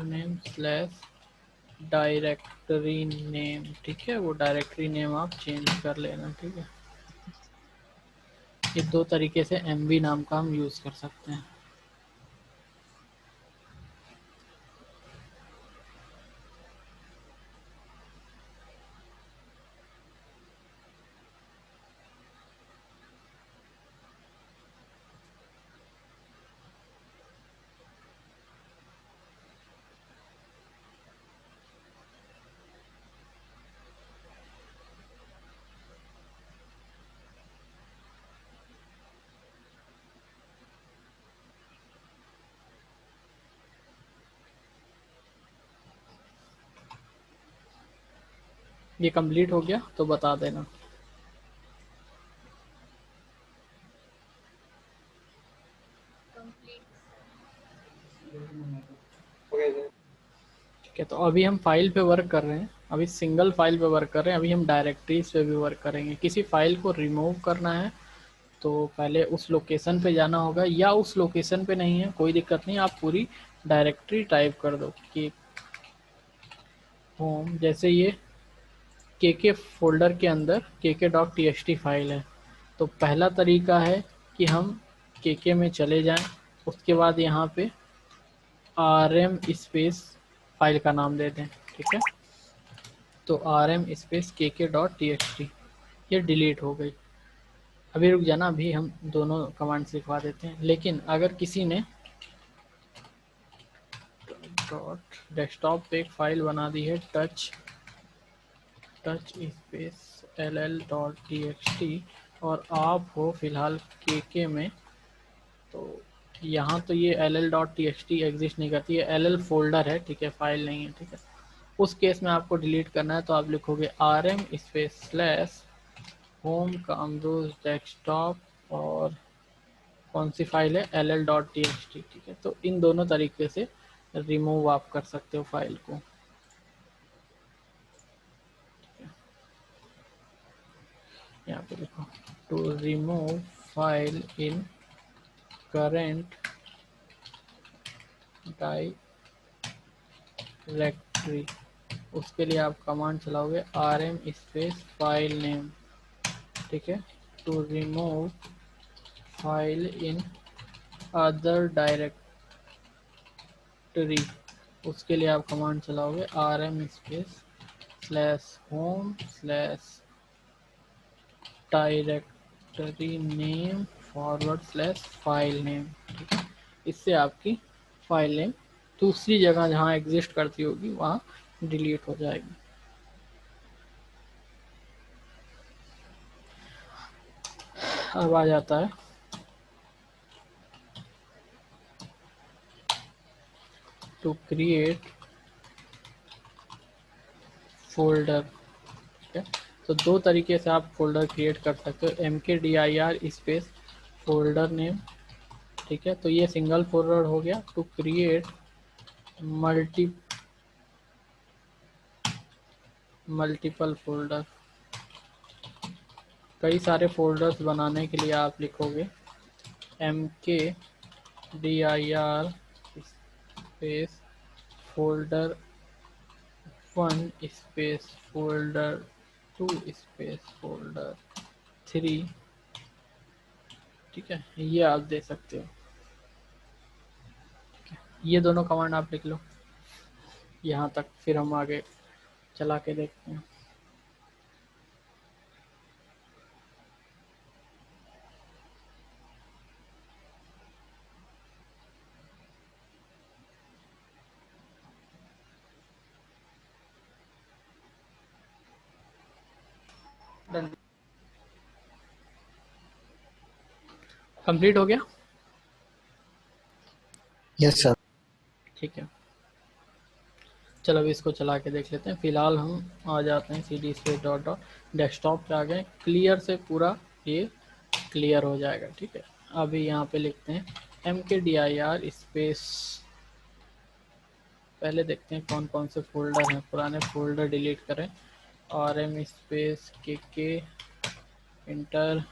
name slash directory name, ठीक है, वो directory name आप चेंज कर लेना, ठीक है। ये दो तरीके से MV नाम का हम यूज़ कर सकते हैं। ये कंप्लीट हो गया तो बता देना। Complete okay sir. ठीक है, तो अभी हम फाइल पे वर्क कर रहे हैं, अभी सिंगल फाइल पे वर्क कर रहे हैं, अभी हम डायरेक्टरीज पे भी वर्क करेंगे। किसी फाइल को रिमूव करना है तो पहले उस लोकेशन पे जाना होगा, या उस लोकेशन पे नहीं है कोई दिक्कत नहीं, आप पूरी डायरेक्टरी टाइप कर दो कि होम, जैसे ये के फोल्डर के अंदर kk.txt फाइल है। तो पहला तरीका है कि हम के में चले जाएं, उसके बाद यहाँ पे rm स्पेस फाइल का नाम दे दें, ठीक है। तो rm स्पेस kk.txt ये डिलीट हो गई। अभी रुक जाना, अभी हम दोनों कमांड्स लिखवा देते हैं। लेकिन अगर किसी ने डेस्कटॉप पे एक फाइल बना दी है टच स्पेस ll.txt और आप हो फिलहाल के में, तो यहाँ तो ये ll.txt एग्जिस्ट नहीं करती है, ll फोल्डर है, ठीक है, फाइल नहीं है, ठीक है। उस केस में आपको डिलीट करना है तो आप लिखोगे rm स्पेस स्लैश होम का अमरोज डेस्कटॉप और कौन सी फाइल है ll.txt, ठीक है। तो इन दोनों तरीके से रिमूव आप कर सकते हो फाइल को। यहाँ पे लिखो to remove file in current directory, उसके लिए आप कमांड चलाओगे rm स्पेस फाइल नेम, ठीक है। To remove file in other directory, उसके लिए आप कमांड चलाओगे rm space slash home slash directory name forward slash file name, ठीक है। इससे आपकी फाइल नेम दूसरी जगह जहाँ एग्जिस्ट करती होगी वहाँ डिलीट हो जाएगी। अब आ जाता है टू क्रिएट फोल्डर, ठीक है। तो दो तरीके से आप फोल्डर क्रिएट कर सकते हो, mkdir स्पेस फोल्डर नेम, ठीक है। तो ये सिंगल फोल्डर हो गया। टू क्रिएट मल्टीपल फोल्डर, कई सारे फोल्डर्स बनाने के लिए आप लिखोगे mkdir space folder 1 space folder 2 space folder 3, ठीक है। ये आप दे सकते हो, ठीक है। ये दोनों कमांड आप लिख लो यहाँ तक, फिर हम आगे चला के देखते हैं। कंप्लीट हो गया, यस सर। ठीक है। चलो अभी इसको चला के देख लेते हैं। फिलहाल हम आ जाते हैं cd space dot dot desktop पे आ गए, क्लियर से पूरा ये क्लियर हो जाएगा, ठीक है। अभी यहाँ पे लिखते हैं mkdir स्पेस, पहले देखते हैं कौन कौन से फोल्डर हैं, पुराने फोल्डर डिलीट करें। rm स्पेस के इंटर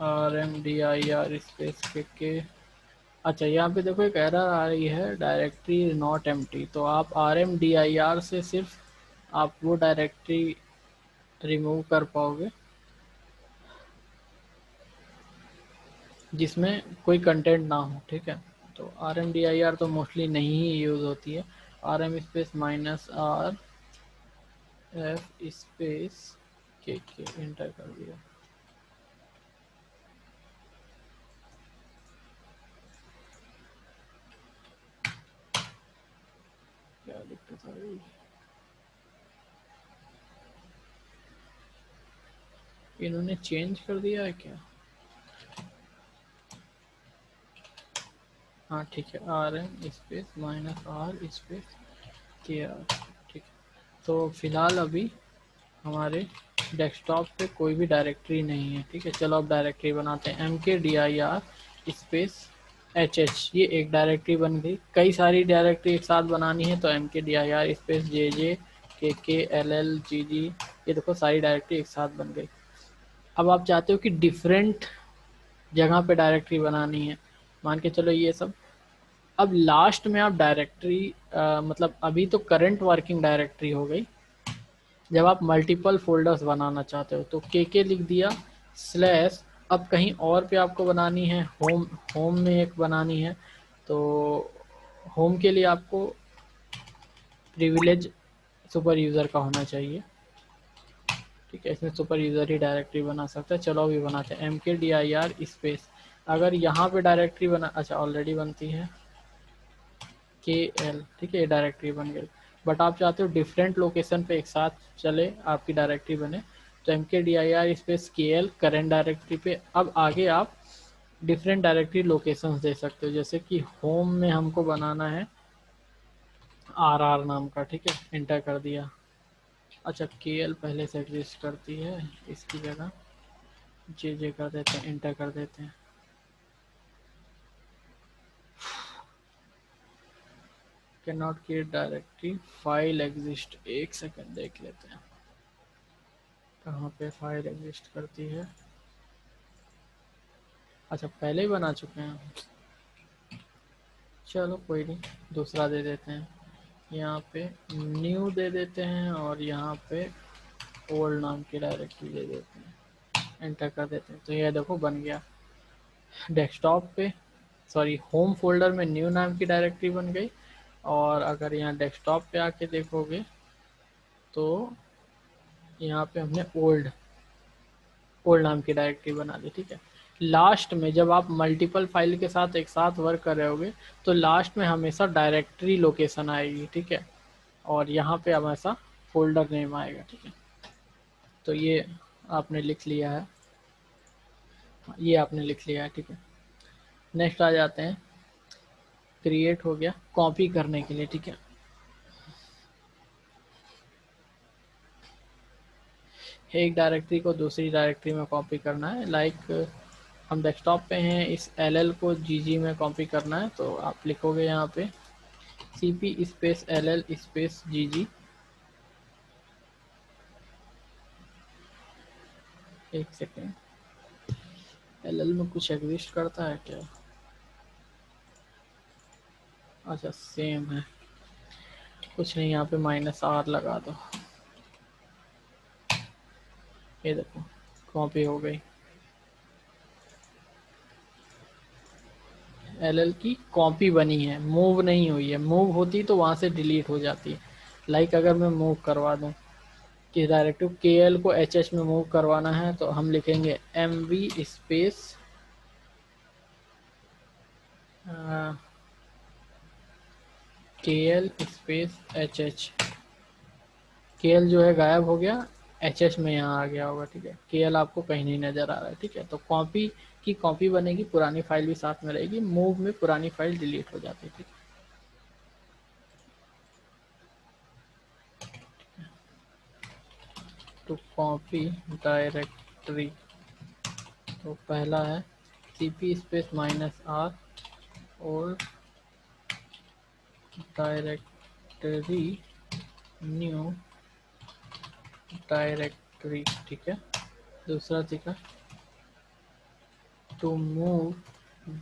rmdir स्पेस के अच्छा, यहाँ पे देखो एक एरर आ रही है, डायरेक्टरी नॉट एम्प्टी। तो आप RMDIR से सिर्फ आप वो डायरेक्टरी रिमूव कर पाओगे जिसमें कोई कंटेंट ना हो, ठीक है। तो RMDIR तो मोस्टली नहीं ही यूज़ होती है। RM space -R F space के एंटर कर दिया। क्या दिक्कत आ रही है? इन्होंने चेंज कर दिया है क्या? हाँ ठीक है, RM space -R space KR, ठीक है। तो फिलहाल अभी हमारे डेस्कटॉप पे कोई भी डायरेक्टरी नहीं है, ठीक है। चलो अब डायरेक्टरी बनाते हैं। MKDIR स्पेस HH, ये एक डायरेक्टरी बन गई। कई सारी डायरेक्टरी एक साथ बनानी है तो MKDIR space JJ KK LL GG, ये देखो सारी डायरेक्टरी एक साथ बन गई। अब आप चाहते हो कि डिफरेंट जगह पे डायरेक्टरी बनानी है, मान के चलो ये सब। अब लास्ट में आप डायरेक्टरी मतलब अभी तो करंट वर्किंग डायरेक्टरी हो गई। जब आप मल्टीपल फोल्डर्स बनाना चाहते हो तो के लिख दिया स्लैश। अब कहीं और पे आपको बनानी है, होम में एक बनानी है। तो होम के लिए आपको प्रिविलेज सुपर यूज़र का होना चाहिए, ठीक है। इसमें सुपर यूज़र ही डायरेक्टरी बना सकता है। चलो अभी बनाते हैं MKDIR स्पेस। अगर यहाँ पे डायरेक्टरी बना, अच्छा ऑलरेडी बनती है KL, ठीक है, ये डायरेक्टरी बन गई। बट आप चाहते हो डिफरेंट लोकेशन पे एक साथ चले आपकी डायरेक्टरी बने, तो MKDIR space KL current directory पे। अब आगे आप डिफरेंट डायरेक्टरी लोकेशंस दे सकते हो, जैसे कि होम में हमको बनाना है RR नाम का, ठीक है, एंटर कर दिया। अच्छा KL पहले से एग्जिस्ट करती है, इसकी जगह JJ कर देते हैं, एंटर कर देते हैं। Can not create directory, file exist, एक सेकंड देख लेते हैं कहाँ पे फाइल एग्जिस्ट करती है। अच्छा पहले ही बना चुके हैं, चलो कोई नहीं, दूसरा दे देते हैं। यहाँ पे न्यू दे देते हैं और यहाँ पे ओल्ड नाम की डायरेक्टरी दे देते हैं, एंटर कर देते हैं। तो ये देखो बन गया। डेस्कटॉप पे सॉरी होम फोल्डर में न्यू नाम की डायरेक्टरी बन गई। और अगर यहाँ डेस्कटॉप पे आके देखोगे तो यहाँ पे हमने ओल्ड नाम की डायरेक्टरी बना दी, ठीक है। लास्ट में जब आप मल्टीपल फाइल के साथ एक साथ वर्क कर रहे होगे तो लास्ट में हमेशा डायरेक्टरी लोकेशन आएगी, ठीक है। और यहाँ पे हमेशा फोल्डर नेम आएगा, ठीक है। तो ये आपने लिख लिया है, ये आपने लिख लिया है, ठीक है। नेक्स्ट आ जाते हैं, क्रिएट हो गया कॉपी करने के लिए, ठीक है। एक डायरेक्टरी को दूसरी डायरेक्टरी में कॉपी करना है। लाइक हम डेस्कटॉप पे हैं, इस LL को GG में कॉपी करना है। तो आप लिखोगे यहाँ पे CP space LL space GG। एक सेकेंड, LL में कुछ एग्जिस्ट करता है क्या? अच्छा सेम है, कुछ नहीं, यहाँ पे -R लगा दो। ये देखो कॉपी हो गई। LL की कॉपी बनी है, मूव नहीं हुई है। मूव होती तो वहाँ से डिलीट हो जाती है। लाइक अगर मैं मूव करवा दूँ कि डायरेक्टिव KL को HH में मूव करवाना है तो हम लिखेंगे MV space KL space HH। KL जो है गायब हो गया, HH में यहाँ आ गया होगा, ठीक है। KL आपको कहीं नहीं नज़र आ रहा है, ठीक है। तो कॉपी की कॉपी बनेगी, पुरानी फाइल भी साथ में रहेगी। मूव में पुरानी फाइल डिलीट हो जाती है, ठीक है। टू कॉपी डायरेक्टरी, तो पहला है CP स्पेस -R और डायरेक्टरी न्यू डायरेक्टरी, ठीक है। दूसरा दिखा टू मूव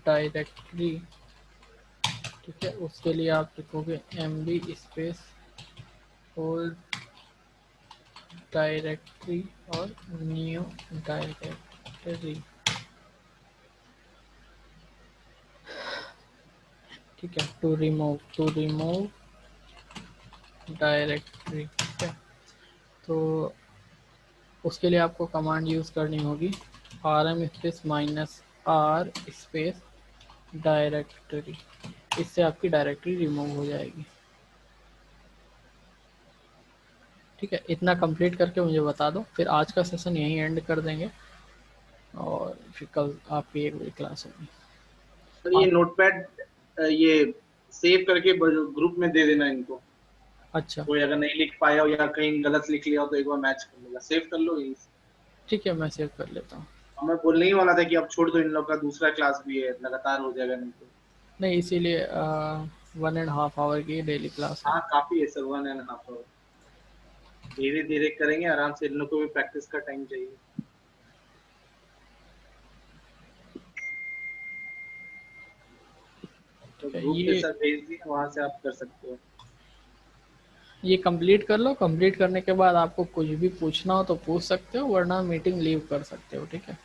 डायरेक्टरी ठीक है, उसके लिए आप लिखोगे MB स्पेस ओल्ड डायरेक्टरी और न्यू डायरेक्टरी। ठीक है, टू रिमूव डायरेक्टरी। ठीक है, तो उसके लिए आपको कमांड यूज करनी होगी RM space -R space directory. इससे आपकी डायरेक्टरी रिमूव हो जाएगी। ठीक है, इतना कंप्लीट करके मुझे बता दो, फिर आज का सेशन यहीं एंड कर देंगे और फिर कल आपकी 1 बजे क्लास होगी। सर ये नोटपैड ये सेव करके ग्रुप में दे देना इनको। अच्छा, कोई अगर नहीं लिख पाया हो या कहीं गलत लिख लिया हो तो एक बार मैच कर लेगा। सेव कर लो ये। ठीक है, मैं सेव कर लेता हूँ। मैं बोलने ही वाला था कि अब छोड़ दो, इन लोग का दूसरा क्लास भी है, लगातार हो जाएगा नहीं तो। नहीं, इसीलिए 1.5 आवर की डेली क्लास है। हाँ काफी है सर, 1.5 आवर। धीरे धीरे करेंगे आराम से, इन लोग को भी प्रैक्टिस का टाइम चाहिए। तो ग्रुप के साथ भेज दिए, वहां से आप कर सकते हो। ये कंप्लीट कर लो। कंप्लीट करने के बाद आपको कुछ भी पूछना हो तो पूछ सकते हो, वरना मीटिंग लीव कर सकते हो। ठीक है।